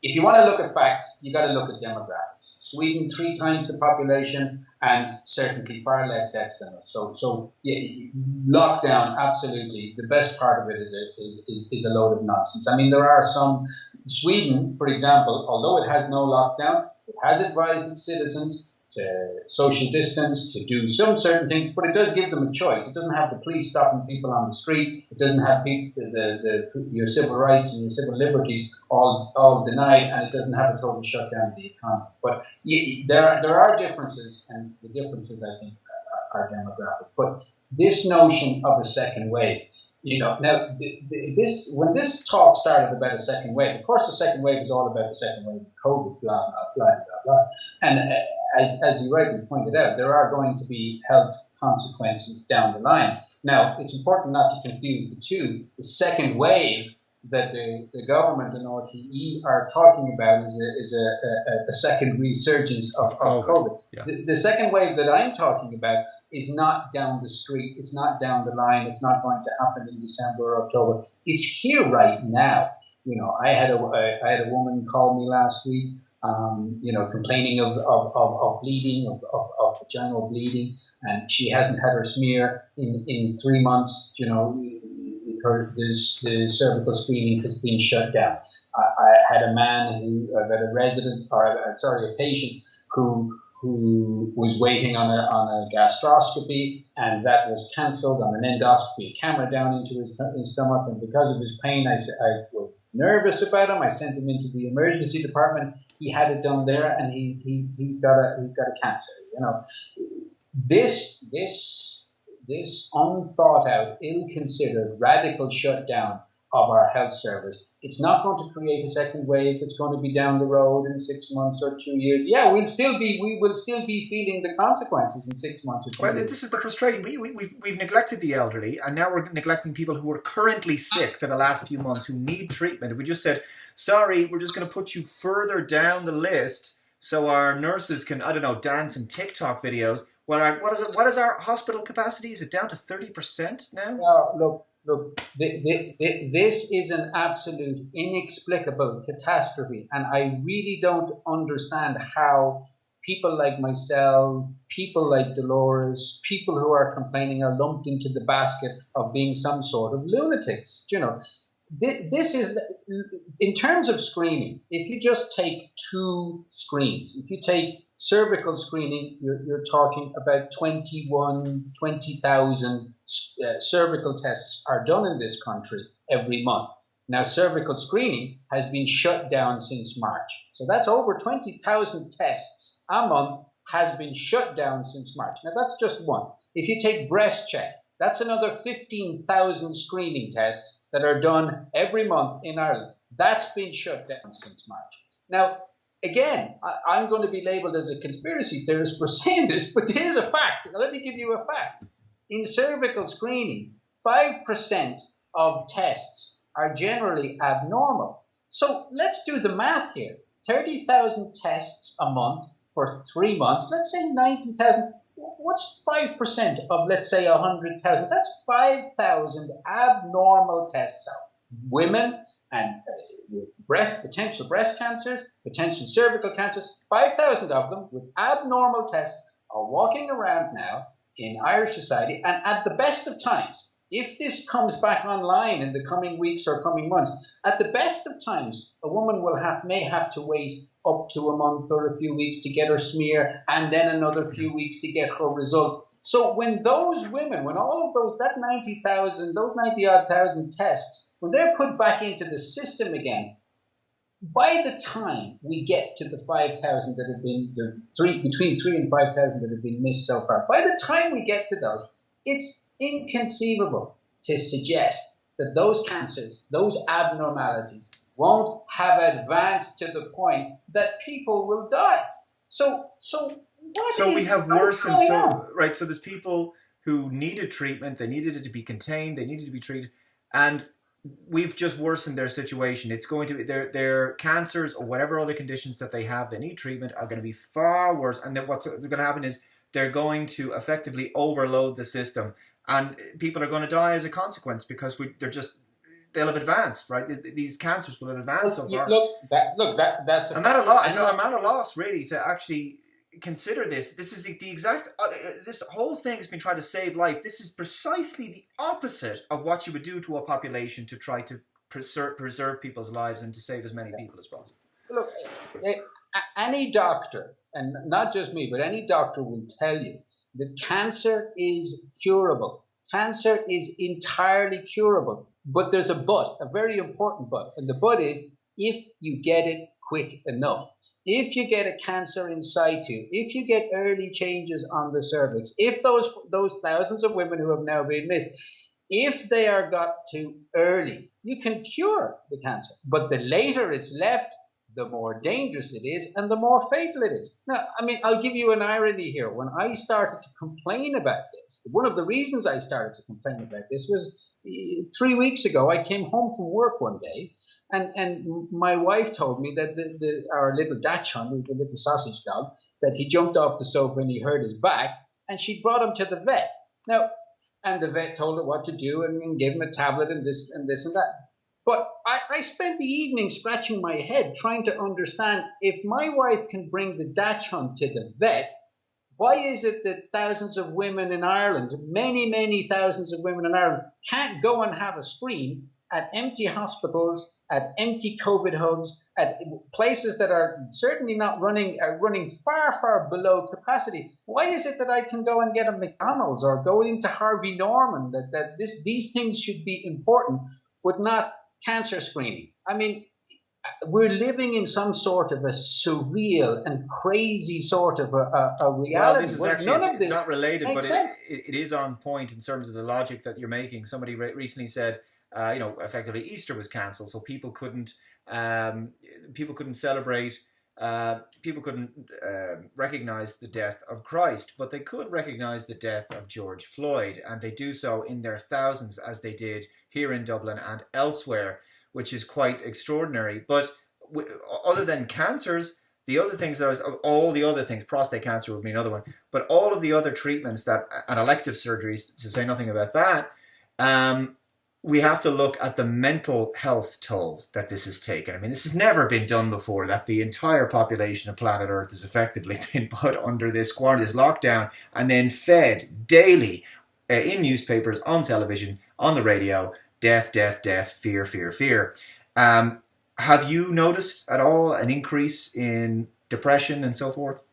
if you want to look at facts, you got to look at demographics. Sweden, 3 times the population, and certainly far less deaths than us. So yeah, lockdown, absolutely. The best part of it is a load of nonsense. I mean, there are some. Sweden, for example, although it has no lockdown, it has advised its citizens to social distance, to do some certain things, but it does give them a choice. It doesn't have the police stopping people on the street. It doesn't have your civil rights and your civil liberties all denied, and it doesn't have a total shutdown of the economy. But there are differences, and the differences, I think, are demographic. But this notion of a second wave, now when this talk started about a second wave, of course the second wave is all about the second wave of COVID, blah, blah, blah, blah, blah. And as you rightly pointed out, there are going to be health consequences down the line. Now, it's important not to confuse the two. The second wave that the government and RTE are talking about is a second resurgence of COVID. Yeah. The second wave that I'm talking about is not down the street. It's not down the line. It's not going to happen in December or October. It's here right now. I had a woman call me last week, complaining of bleeding, of vaginal bleeding, and she hasn't had her smear in 3 months. The cervical screening has been shut down. I had a patient who was waiting on a gastroscopy, and that was cancelled, on an endoscopy, a camera down into his stomach, and because of his pain, I was nervous about him. I sent him into the emergency department. He had it done there, and he's got a cancer. This unthought out, ill-considered, radical shutdown of our health service. It's not going to create a second wave that's going to be down the road in 6 months or 2 years. Yeah, we will still be feeling the consequences in 6 months or 2 Well, years. this is the frustrating. We've neglected the elderly, and now we're neglecting people who are currently sick for the last few months who need treatment. If we just said, sorry, we're just going to put you further down the list so our nurses can, I don't know, dance in TikTok videos. What is our hospital capacity? Is it down to 30% now? Look, this is an absolute inexplicable catastrophe, and I really don't understand how people like myself, people like Dolores, people who are complaining are lumped into the basket of being some sort of lunatics. You know, this is, in terms of screening, if you just take 2 screens, if you take cervical screening, you're talking about 20,000 cervical tests are done in this country every month. Now, cervical screening has been shut down since March. So that's over 20,000 tests a month has been shut down since March. Now, that's just one. If you take breast check, that's another 15,000 screening tests that are done every month in Ireland. That's been shut down since March. Now, again, I'm going to be labeled as a conspiracy theorist for saying this, but here's a fact. Let me give you a fact. In cervical screening, 5% of tests are generally abnormal. So let's do the math here. 30,000 tests a month for 3 months. Let's say 90,000. What's 5% of, let's say, 100,000? That's 5,000 abnormal tests. So women and with potential breast cancers, potential cervical cancers, 5,000 of them with abnormal tests are walking around now in Irish society. And at the best of times, if this comes back online in the coming weeks or coming months, at the best of times, a woman may have to wait up to a month or a few weeks to get her smear, and then another few weeks to get her result. So when those women, when all of those, that 90,000, those 90-odd thousand tests, when they're put back into the system again, by the time we get to the 5,000 that have been, between 3 and 5,000 that have been missed so far, by the time we get to those, it's inconceivable to suggest that those cancers, those abnormalities, won't have advanced to the point that people will die. So we have worsened. Right. So there's people who needed treatment. They needed it to be contained. They needed to be treated, and we've just worsened their situation. It's going to be their cancers or whatever other conditions that they have. They need treatment are going to be far worse. And then what's going to happen is they're going to effectively overload the system, and people are going to die as a consequence because they'll have advanced, right? These cancers will have advanced so far. That's I'm at a loss, really, to actually consider this. This is the exact. This whole thing has been trying to save life. This is precisely the opposite of what you would do to a population to try to preserve people's lives and to save as many people as possible. Look, any doctor, and not just me, but any doctor will tell you that cancer is curable. Cancer is entirely curable. But there's a but, a very important but. And the but is if you get it quick enough. If you get a cancer in situ, if you get early changes on the cervix, if those thousands of women who have now been missed, if they are got to early, you can cure the cancer. But the later it's left, the more dangerous it is and the more fatal it is. Now, I mean, I'll give you an irony here. When I started to complain about this, one of the reasons I started to complain about this was 3 weeks ago. I came home from work one day and my wife told me that our little Dachshund, the little sausage dog, that he jumped off the sofa and he hurt his back, and she brought him to the vet. Now, and the vet told her what to do and gave him a tablet and this and that. But I spent the evening scratching my head trying to understand, if my wife can bring the Dachshund to the vet, why is it that thousands of women in Ireland, many thousands of women in Ireland, can't go and have a screen at empty hospitals, at empty COVID hubs, at places that are certainly not running far below capacity? Why is it that I can go and get a McDonald's or go into Harvey Norman, that these things should be important, but not cancer screening? I mean, we're living in some sort of a surreal and crazy sort of a reality. Well, this is actually, it's not related, but it it is on point in terms of the logic that you're making. Somebody recently said, Effectively Easter was cancelled, so people couldn't celebrate. People couldn't recognize the death of Christ, but they could recognize the death of George Floyd, and they do so in their thousands, as they did here in Dublin and elsewhere, which is quite extraordinary. But other than cancers, the other things all the other things, prostate cancer would be another one, but all of the other treatments and elective surgeries, to say nothing about that, we have to look at the mental health toll that this has taken. I mean, this has never been done before, that the entire population of planet Earth has effectively been put under this quarantine, this lockdown, and then fed daily in newspapers, on television, on the radio, death, death, death, fear, fear, fear. Have you noticed at all an increase in depression and so forth?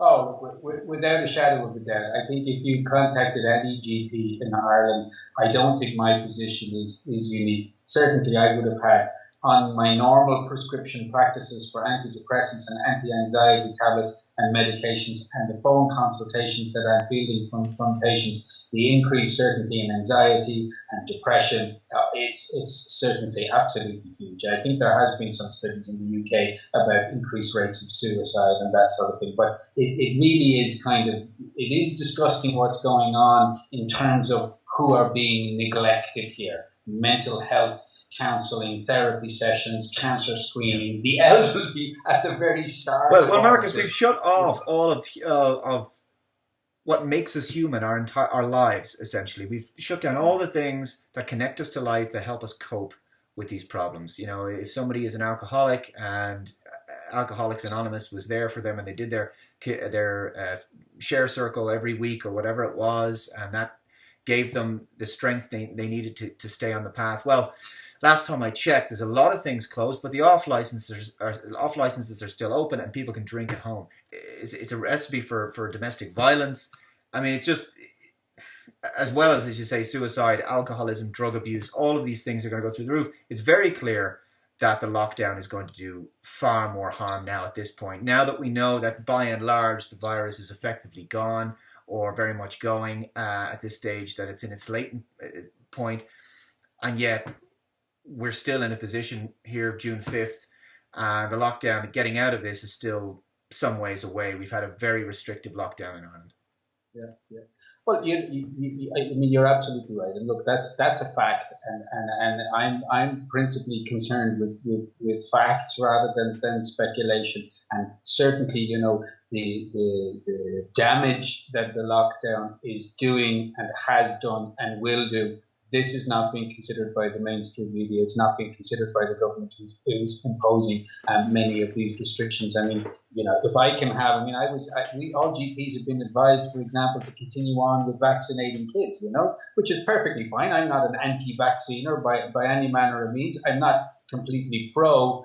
Oh, without a shadow of a doubt. I think if you contacted any GP in Ireland, I don't think my position is unique. Certainly, I would have had on my normal prescription practices for antidepressants and anti-anxiety tablets and medications and the phone consultations that I'm fielding from patients, the increase certainly in anxiety and depression, it's certainly absolutely huge. I think there has been some studies in the UK about increased rates of suicide and that sort of thing, but it really is it is disgusting what's going on in terms of who are being neglected here. Mental health counselling, therapy sessions, cancer screening, the elderly at the very start. Well, Marcus, we've shut off all of what makes us human, our lives, essentially. We've shut down all the things that connect us to life, that help us cope with these problems. You know, if somebody is an alcoholic and Alcoholics Anonymous was there for them and they did their share circle every week or whatever it was, and that gave them the strength they needed to stay on the path. Well, last time I checked, there's a lot of things closed, but the off licenses are still open, and people can drink at home. It's a recipe for domestic violence. I mean, it's just, as well as you say, suicide, alcoholism, drug abuse. All of these things are going to go through the roof. It's very clear that the lockdown is going to do far more harm now at this point. Now that we know that by and large the virus is effectively gone, or very much going at this stage, that it's in its latent point, and yet we're still in a position here, June 5th, the lockdown, getting out of this is still some ways away. We've had a very restrictive lockdown in Ireland. Yeah. Well, I mean, you're absolutely right. And look, that's a fact, and I'm principally concerned with facts rather than speculation. And certainly, the damage that the lockdown is doing and has done and will do. This is not being considered by the mainstream media. It's not being considered by the government who's imposing many of these restrictions. I mean, if I can have, all GPs have been advised, for example, to continue on with vaccinating kids, which is perfectly fine. I'm not an anti-vacciner by any manner of means. I'm not completely pro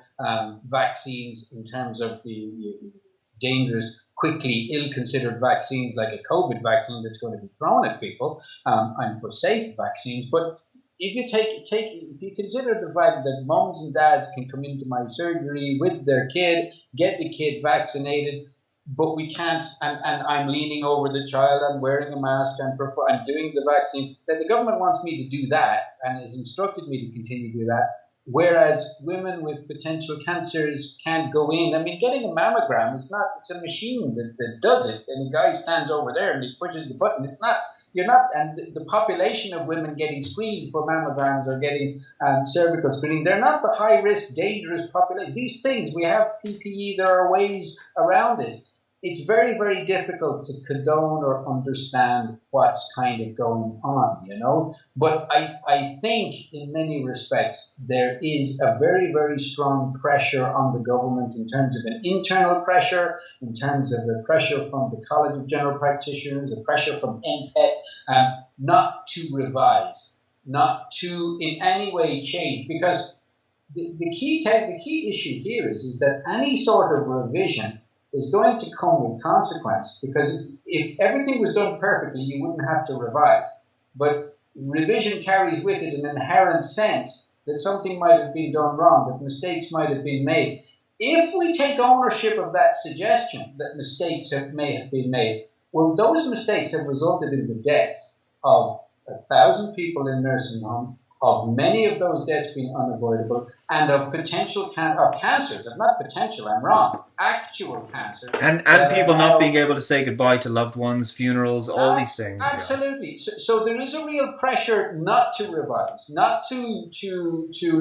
vaccines in terms of the dangerous, quickly ill-considered vaccines like a COVID vaccine that's going to be thrown at people. I'm for safe vaccines, but if you consider the fact that moms and dads can come into my surgery with their kid, get the kid vaccinated, but we can't, and I'm leaning over the child, I'm wearing a mask, I'm doing the vaccine, that the government wants me to do that and has instructed me to continue to do that. Whereas women with potential cancers can't go in. I mean, getting a mammogram it's a machine that does it. And the guy stands over there and he pushes the button. And the population of women getting screened for mammograms or getting cervical screening, they're not the high risk, dangerous population. These things, we have PPE, there are ways around it. It's very, very difficult to condone or understand what's kind of going on, But I think in many respects there is a very, very strong pressure on the government in terms of an internal pressure, in terms of the pressure from the College of General Practitioners, the pressure from NPET, not to revise, not to in any way change, because the key issue here is that any sort of revision is going to come with consequence, because if everything was done perfectly, you wouldn't have to revise. But revision carries with it an inherent sense that something might have been done wrong, that mistakes might have been made. If we take ownership of that suggestion that mistakes may have been made, well, those mistakes have resulted in the deaths of 1,000 people in nursing homes, of many of those deaths being unavoidable, and of potential cancers, of not potential, I'm wrong, actual cancers. And people not being able to say goodbye to loved ones, funerals, all these things. Absolutely. So there is a real pressure not to revise, not to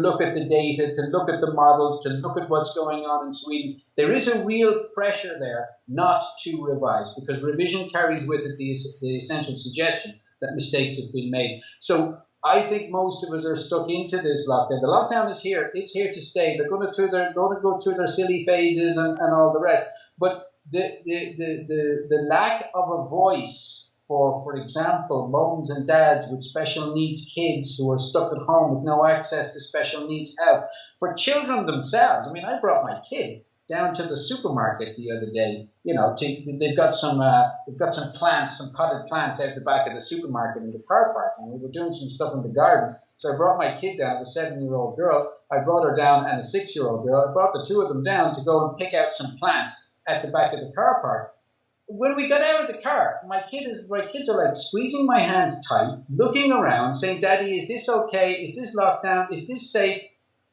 look at the data, to look at the models, to look at what's going on in Sweden. There is a real pressure there not to revise, because revision carries with it the essential suggestion that mistakes have been made. So I think most of us are stuck into this lockdown. The lockdown is here. It's here to stay. They're going to go through their silly phases and all the rest. But the lack of a voice for example, moms and dads with special needs kids who are stuck at home with no access to special needs help, for children themselves. I mean, I brought my kid down to the supermarket the other day. You know, they've got some plants, some potted plants out the back of the supermarket in the car park, and we were doing some stuff in the garden. So I brought my kid down, a 7-year-old girl. I brought her down, and a 6-year-old girl. I brought the two of them down to go and pick out some plants at the back of the car park. When we got out of the car, my kids are like squeezing my hands tight, looking around, saying, "Daddy, is this okay? Is this lockdown? Is this safe?"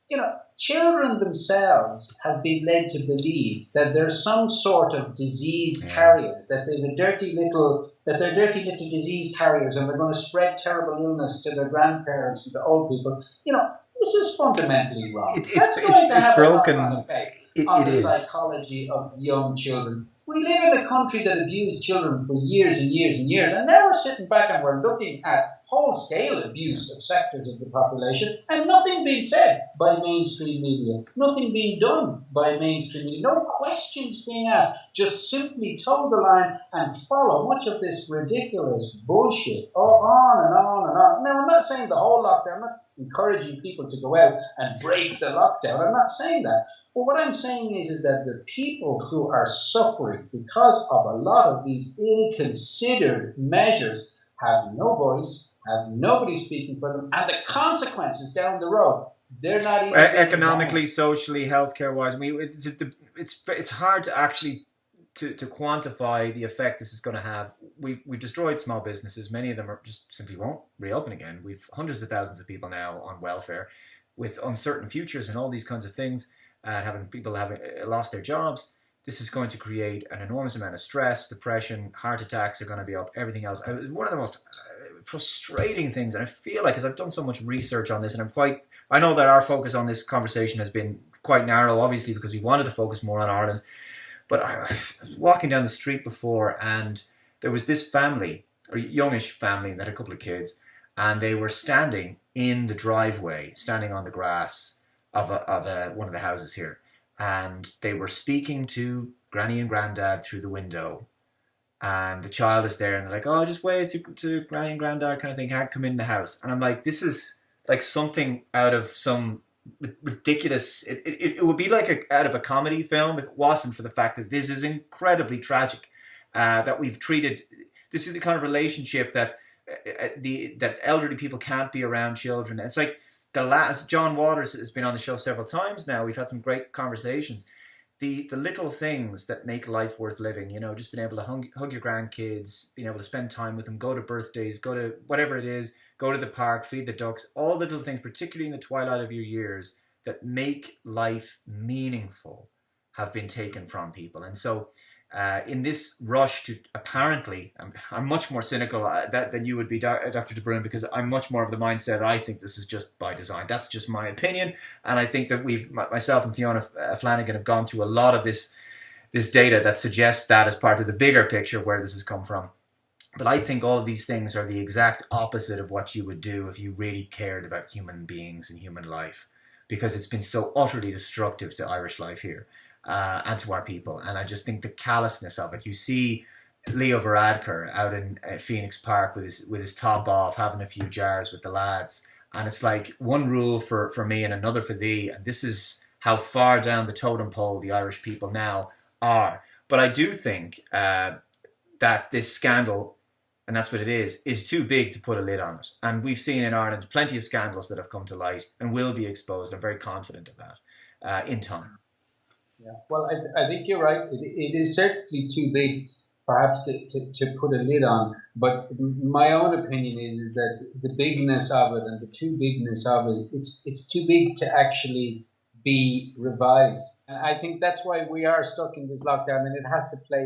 You know, children themselves have been led to believe that there's some sort of disease carriers, that they're dirty little disease carriers, and they're going to spread terrible illness to their grandparents and to old people. You know, this is fundamentally wrong. That's going to have a knock-on effect on the psychology of young children. We live in a country that abused children for years and years and years, and now we're sitting back and we're looking at whole-scale abuse of sectors of the population, and nothing being said by mainstream media, nothing being done by mainstream media, no questions being asked, just simply toe the line and follow much of this ridiculous bullshit on and on and on. Now, I'm not saying the whole lockdown, I'm not encouraging people to go out and break the lockdown. I'm not saying that. But what I'm saying is that the people who are suffering because of a lot of these ill-considered measures have no voice, have nobody speaking for them, and the consequences down the road, they're not even economically, socially, healthcare-wise. I mean, it's hard to actually to quantify the effect this is going to have. We've destroyed small businesses. Many of them are just simply won't reopen again. We've hundreds of thousands of people now on welfare with uncertain futures and all these kinds of things, people having lost their jobs. This is going to create an enormous amount of stress, depression, heart attacks are going to be up, everything else. It's one of the most frustrating things, and I feel like, because I've done so much research on this, and I know that our focus on this conversation has been quite narrow, obviously, because we wanted to focus more on Ireland. But I was walking down the street before, and there was this family, or youngish family, that had a couple of kids, and they were standing in the driveway, standing on the grass of one of the houses here, and they were speaking to Granny and Granddad through the window, and the child is there, and they're like, "Oh, just wave to Granny and Granddad," kind of thing, "Can't come in the house." And I'm like, this is like something out of some ridiculous. It would be like out of a comedy film if it wasn't for the fact that this is incredibly tragic. That we've treated. This is the kind of relationship that that elderly people can't be around children. It's like John Waters has been on the show several times now. We've had some great conversations. The little things that make life worth living, you know, just being able to hug your grandkids, being able to spend time with them, go to birthdays, go to whatever it is, go to the park, feed the ducks, all the little things, particularly in the twilight of your years, that make life meaningful have been taken from people. And so in this rush to, apparently, I'm much more cynical than you would be, Dr. De Brun, because I'm much more of the mindset, I think this is just by design. That's just my opinion. And I think that myself and Fiona Flanagan have gone through a lot of this data that suggests that as part of the bigger picture of where this has come from. But I think all of these things are the exact opposite of what you would do if you really cared about human beings and human life, because it's been so utterly destructive to Irish life here. And to our people. And I just think the callousness of it. You see Leo Varadkar out in Phoenix Park with his top off, having a few jars with the lads. And it's like one rule for me and another for thee. And this is how far down the totem pole the Irish people now are. But I do think that this scandal, and that's what it is too big to put a lid on it. And we've seen in Ireland plenty of scandals that have come to light and will be exposed. I'm very confident of that in time. Yeah, well, I think you're right. It is certainly too big perhaps to put a lid on. But my own opinion is that the bigness of it and the too bigness of it, it's too big to actually be revised. And I think that's why we are stuck in this lockdown, and it has to play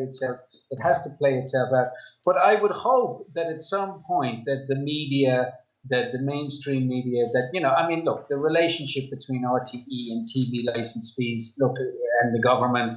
itself out. But I would hope that at some point that the media, that the mainstream media, that, I mean, look, the relationship between RTE and TV license fees, look, and the government,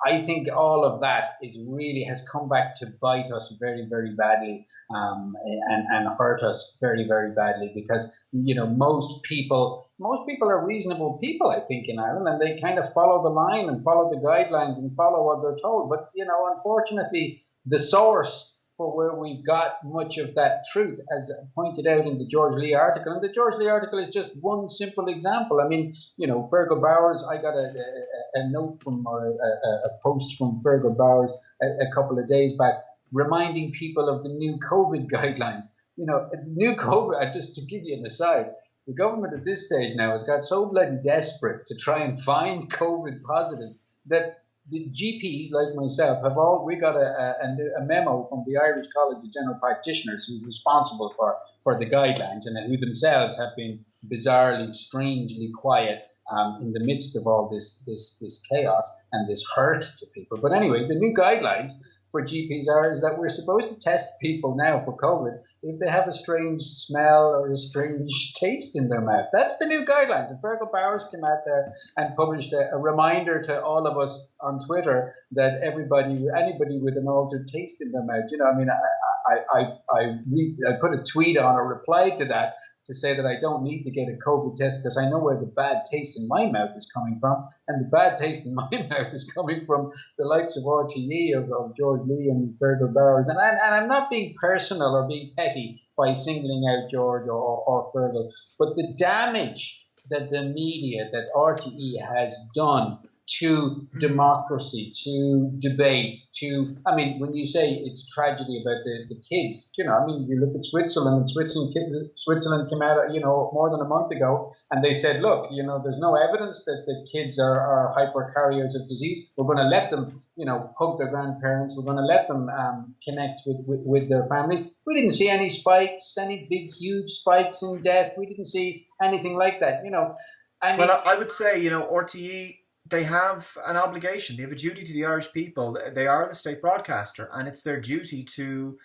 I think all of that has come back to bite us very, very badly, and hurt us very, very badly, because most people are reasonable people, I think, in Ireland, and they kind of follow the line and follow the guidelines and follow what they're told. But unfortunately, the source for where we've got much of that truth, as pointed out in the George Lee article. And the George Lee article is just one simple example. I mean, Fergal Bowers, I got a note from, or a post from Fergal Bowers a couple of days back, reminding people of the new COVID guidelines. New COVID, just to give you an aside, the government at this stage now has got so bloody desperate to try and find COVID positives that the GPs like myself we got a memo from the Irish College of General Practitioners, who's responsible for the guidelines, and who themselves have been bizarrely, strangely quiet in the midst of all this chaos and this hurt to people. But anyway, the new guidelines for GPs is that we're supposed to test people now for COVID if they have a strange smell or a strange taste in their mouth. That's the new guidelines. And Fergal Bowers came out there and published a reminder to all of us on Twitter that anybody with an altered taste in their mouth, I mean, I put a tweet on or replied to that to say that I don't need to get a COVID test because I know where the bad taste in my mouth is coming from. And the bad taste in my mouth is coming from the likes of RTE, of George Lee and Fergal Bowers. And I'm not being personal or being petty by singling out George or Fergal, but the damage that the media, that RTE has done to democracy, to debate, I mean, when you say it's a tragedy about the kids, I mean, you look at Switzerland, Switzerland came out, more than a month ago, and they said, look, there's no evidence that the kids are hyper carriers of disease. We're going to let them, hug their grandparents. We're going to let them connect with their families. We didn't see any spikes, any big, huge spikes in death. We didn't see anything like that, I would say, RTE, they have an obligation. They have a duty to the Irish people. They are the state broadcaster, and it's their duty to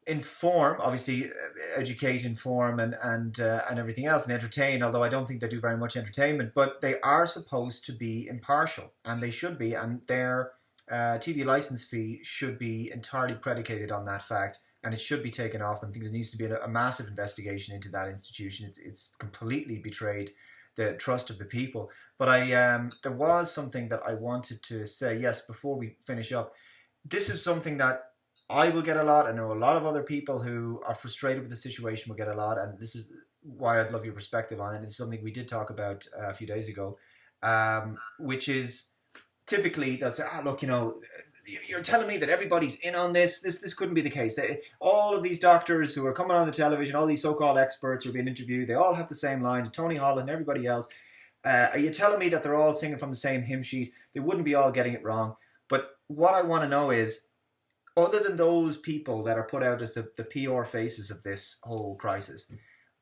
inform, obviously, educate, inform, and everything else, and entertain. Although I don't think they do very much entertainment, but they are supposed to be impartial, and they should be. And their TV license fee should be entirely predicated on that fact, and it should be taken off them. I think there needs to be a massive investigation into that institution. It's completely betrayed the trust of the people. But there was something that I wanted to say, yes, before we finish up. This is something that I will get a lot. I know a lot of other people who are frustrated with the situation will get a lot, and this is why I'd love your perspective on it. It's something we did talk about a few days ago, which is typically they'll say, look, you're telling me that everybody's in on this. This couldn't be the case. All of these doctors who are coming on the television, all these so-called experts who are being interviewed, they all have the same line, Tony Holland and everybody else. Are you telling me that they're all singing from the same hymn sheet? They wouldn't be all getting it wrong. But what I want to know is, other than those people that are put out as the PR faces of this whole crisis,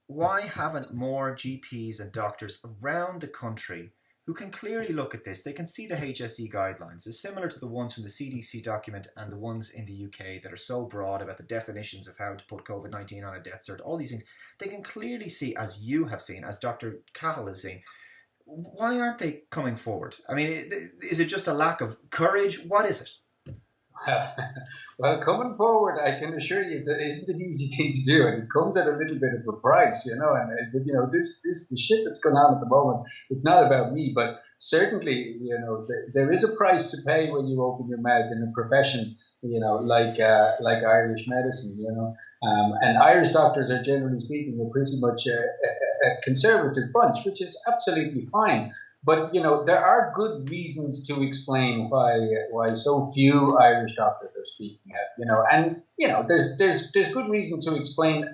why haven't more GPs and doctors around the country who can clearly look at this? They can see the HSE guidelines. They're similar to the ones from the CDC document and the ones in the UK that are so broad about the definitions of how to put COVID-19 on a death cert, all these things. They can clearly see, as you have seen, as Dr. Cahill has seen. Why aren't they coming forward? I mean, is it just a lack of courage? What is it? Well, coming forward, I can assure you, it isn't an easy thing to do, and it comes at a little bit of a price, And the shit that's going on at the moment. It's not about me, but certainly, there is a price to pay when you open your mouth in a profession, like Irish medicine, and Irish doctors are, generally speaking, pretty much a conservative bunch, which is absolutely fine. But there are good reasons to explain why so few Irish doctors are speaking out. And there's good reason to explain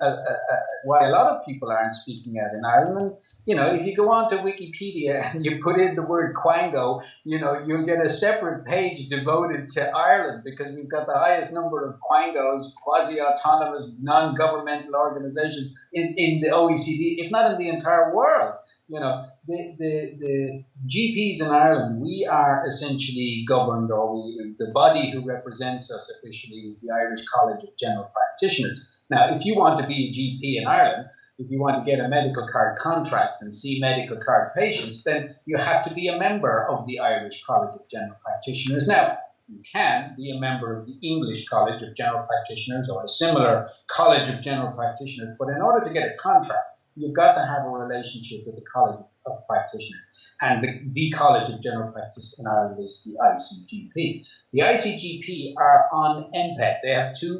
why a lot of people aren't speaking out in Ireland. If you go on to Wikipedia and you put in the word Quango, you'll get a separate page devoted to Ireland, because we've got the highest number of Quangos, quasi-autonomous, non-governmental organizations in the OECD, if not in the entire world. The GPs in Ireland, we are essentially governed, or the body who represents us officially is the Irish College of General Practitioners. Now, if you want to be a GP in Ireland, if you want to get a medical card contract and see medical card patients, then you have to be a member of the Irish College of General Practitioners. Now, you can be a member of the English College of General Practitioners or a similar College of General Practitioners, but in order to get a contract, you've got to have a relationship with the College of Practitioners. And the College of General Practice in Ireland is the ICGP. The ICGP are on NPET. They have two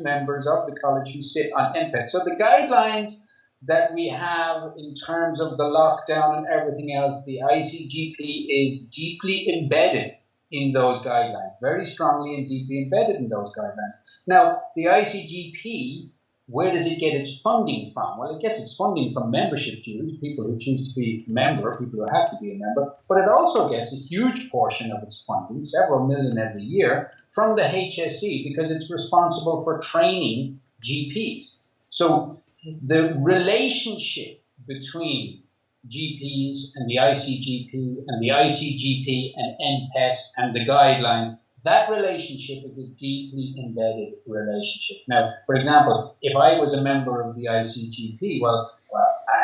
members of the college who sit on NPET. So the guidelines that we have in terms of the lockdown and everything else, the ICGP is deeply embedded in those guidelines, very strongly and deeply embedded in those guidelines. Now, the ICGP, where does it get its funding from? Well, it gets its funding from membership dues, people who choose to be a member, people who have to be a member, but it also gets a huge portion of its funding, several million every year, from the HSE, because it's responsible for training GPs. So the relationship between GPs and the ICGP and the ICGP and NPET and the guidelines, that relationship is a deeply embedded relationship. Now, for example, if I was a member of the ICGP,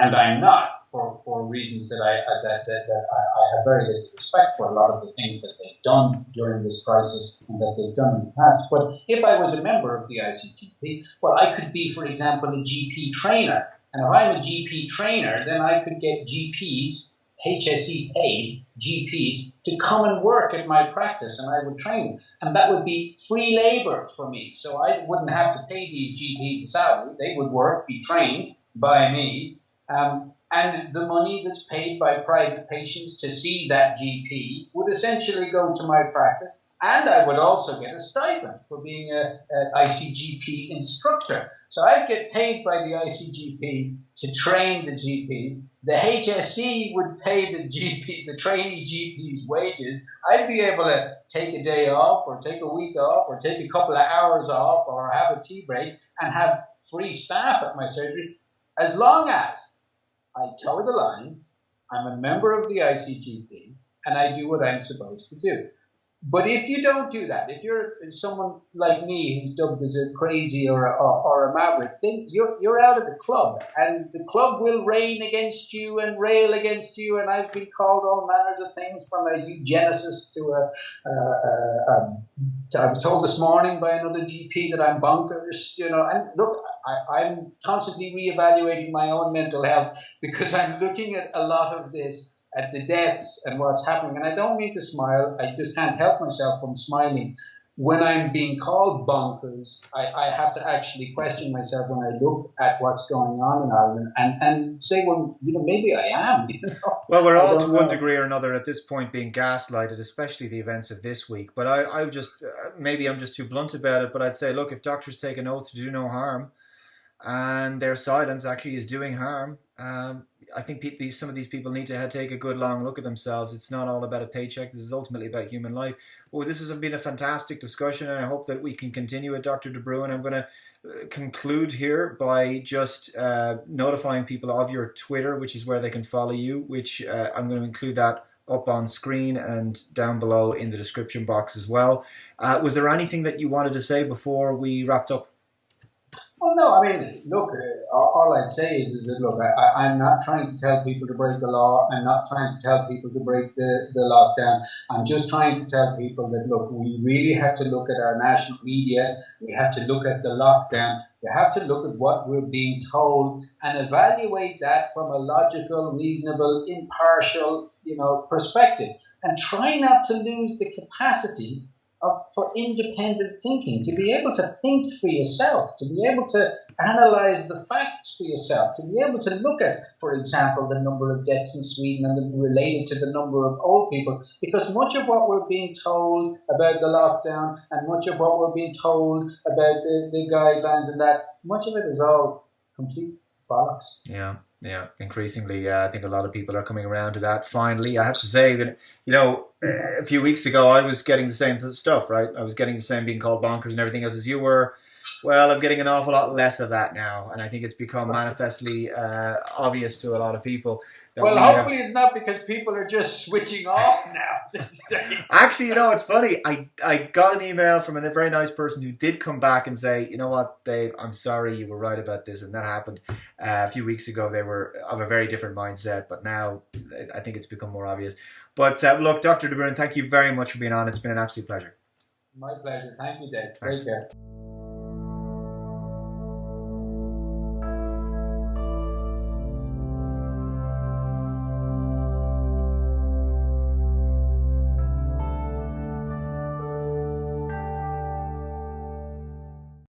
and I'm not, for reasons that I have very little respect for a lot of the things that they've done during this crisis and that they've done in the past. But if I was a member of the ICGP, well, I could be, for example, a GP trainer. And if I'm a GP trainer, then I could get GPs, HSE paid GPs, to come and work at my practice, and I would train them. And that would be free labor for me. So I wouldn't have to pay these GPs a salary. They would work, be trained by me. And the money that's paid by private patients to see that GP would essentially go to my practice. And I would also get a stipend for being an ICGP instructor. So I'd get paid by the ICGP to train the GPs. The HSE would pay the trainee GP's wages. I'd be able to take a day off or take a week off or take a couple of hours off or have a tea break and have free staff at my surgery, as long as I toe the line, I'm a member of the ICGP, and I do what I'm supposed to do. But if you don't do that, if you're someone like me who's dubbed as a crazy or a maverick, then you're out of the club, and the club will rain against you and rail against you. And I've been called all manners of things, from a eugenicist to I was told this morning by another GP that I'm bonkers, And look, I'm constantly reevaluating my own mental health, because I'm looking at a lot of this, at the deaths and what's happening. And I don't mean to smile. I just can't help myself from smiling. When I'm being called bonkers, I have to actually question myself when I look at what's going on in Ireland and say, well, maybe I am. Well, we're all to one degree or another at this point being gaslighted, especially the events of this week. But I just, maybe I'm just too blunt about it, but I'd say, look, if doctors take an oath to do no harm, and their silence actually is doing harm, I think some of these people need to take a good long look at themselves. It's not all about a paycheck. This is ultimately about human life. Well, this has been a fantastic discussion, and I hope that we can continue it, Dr. De Brun. I'm going to conclude here by just notifying people of your Twitter, which is where they can follow you, which I'm going to include that up on screen and down below in the description box as well. Was there anything that you wanted to say before we wrapped up? Well, no, I mean, look, all I'd say is that, look, I'm not trying to tell people to break the law. I'm not trying to tell people to break the lockdown. I'm just trying to tell people that, look, we really have to look at our national media. We have to look at the lockdown. We have to look at what we're being told and evaluate that from a logical, reasonable, impartial, perspective. And try not to lose the capacity of for independent thinking, to be able to think for yourself, to be able to analyze the facts for yourself, to be able to look at, for example, the number of deaths in Sweden and related to the number of old people, because much of what we're being told about the lockdown and much of what we're being told about the guidelines and that, much of it is all complete bollocks. Yeah, increasingly, I think a lot of people are coming around to that. Finally, I have to say that, you know, a few weeks ago, I was getting the same stuff, right? I was getting the same, being called bonkers and everything else as you were. Well, I'm getting an awful lot less of that now, and I think it's become manifestly obvious to a lot of people. Well, hopefully it's not because people are just switching off now. Actually, you know, it's funny. I got an email from a very nice person who did come back and say, you know what, Dave, I'm sorry, you were right about this, and that happened a few weeks ago. They were of a very different mindset, but now I think it's become more obvious. But look, Dr. de Brun, thank you very much for being on. It's been an absolute pleasure. My pleasure. Thank you, Dave. Take care.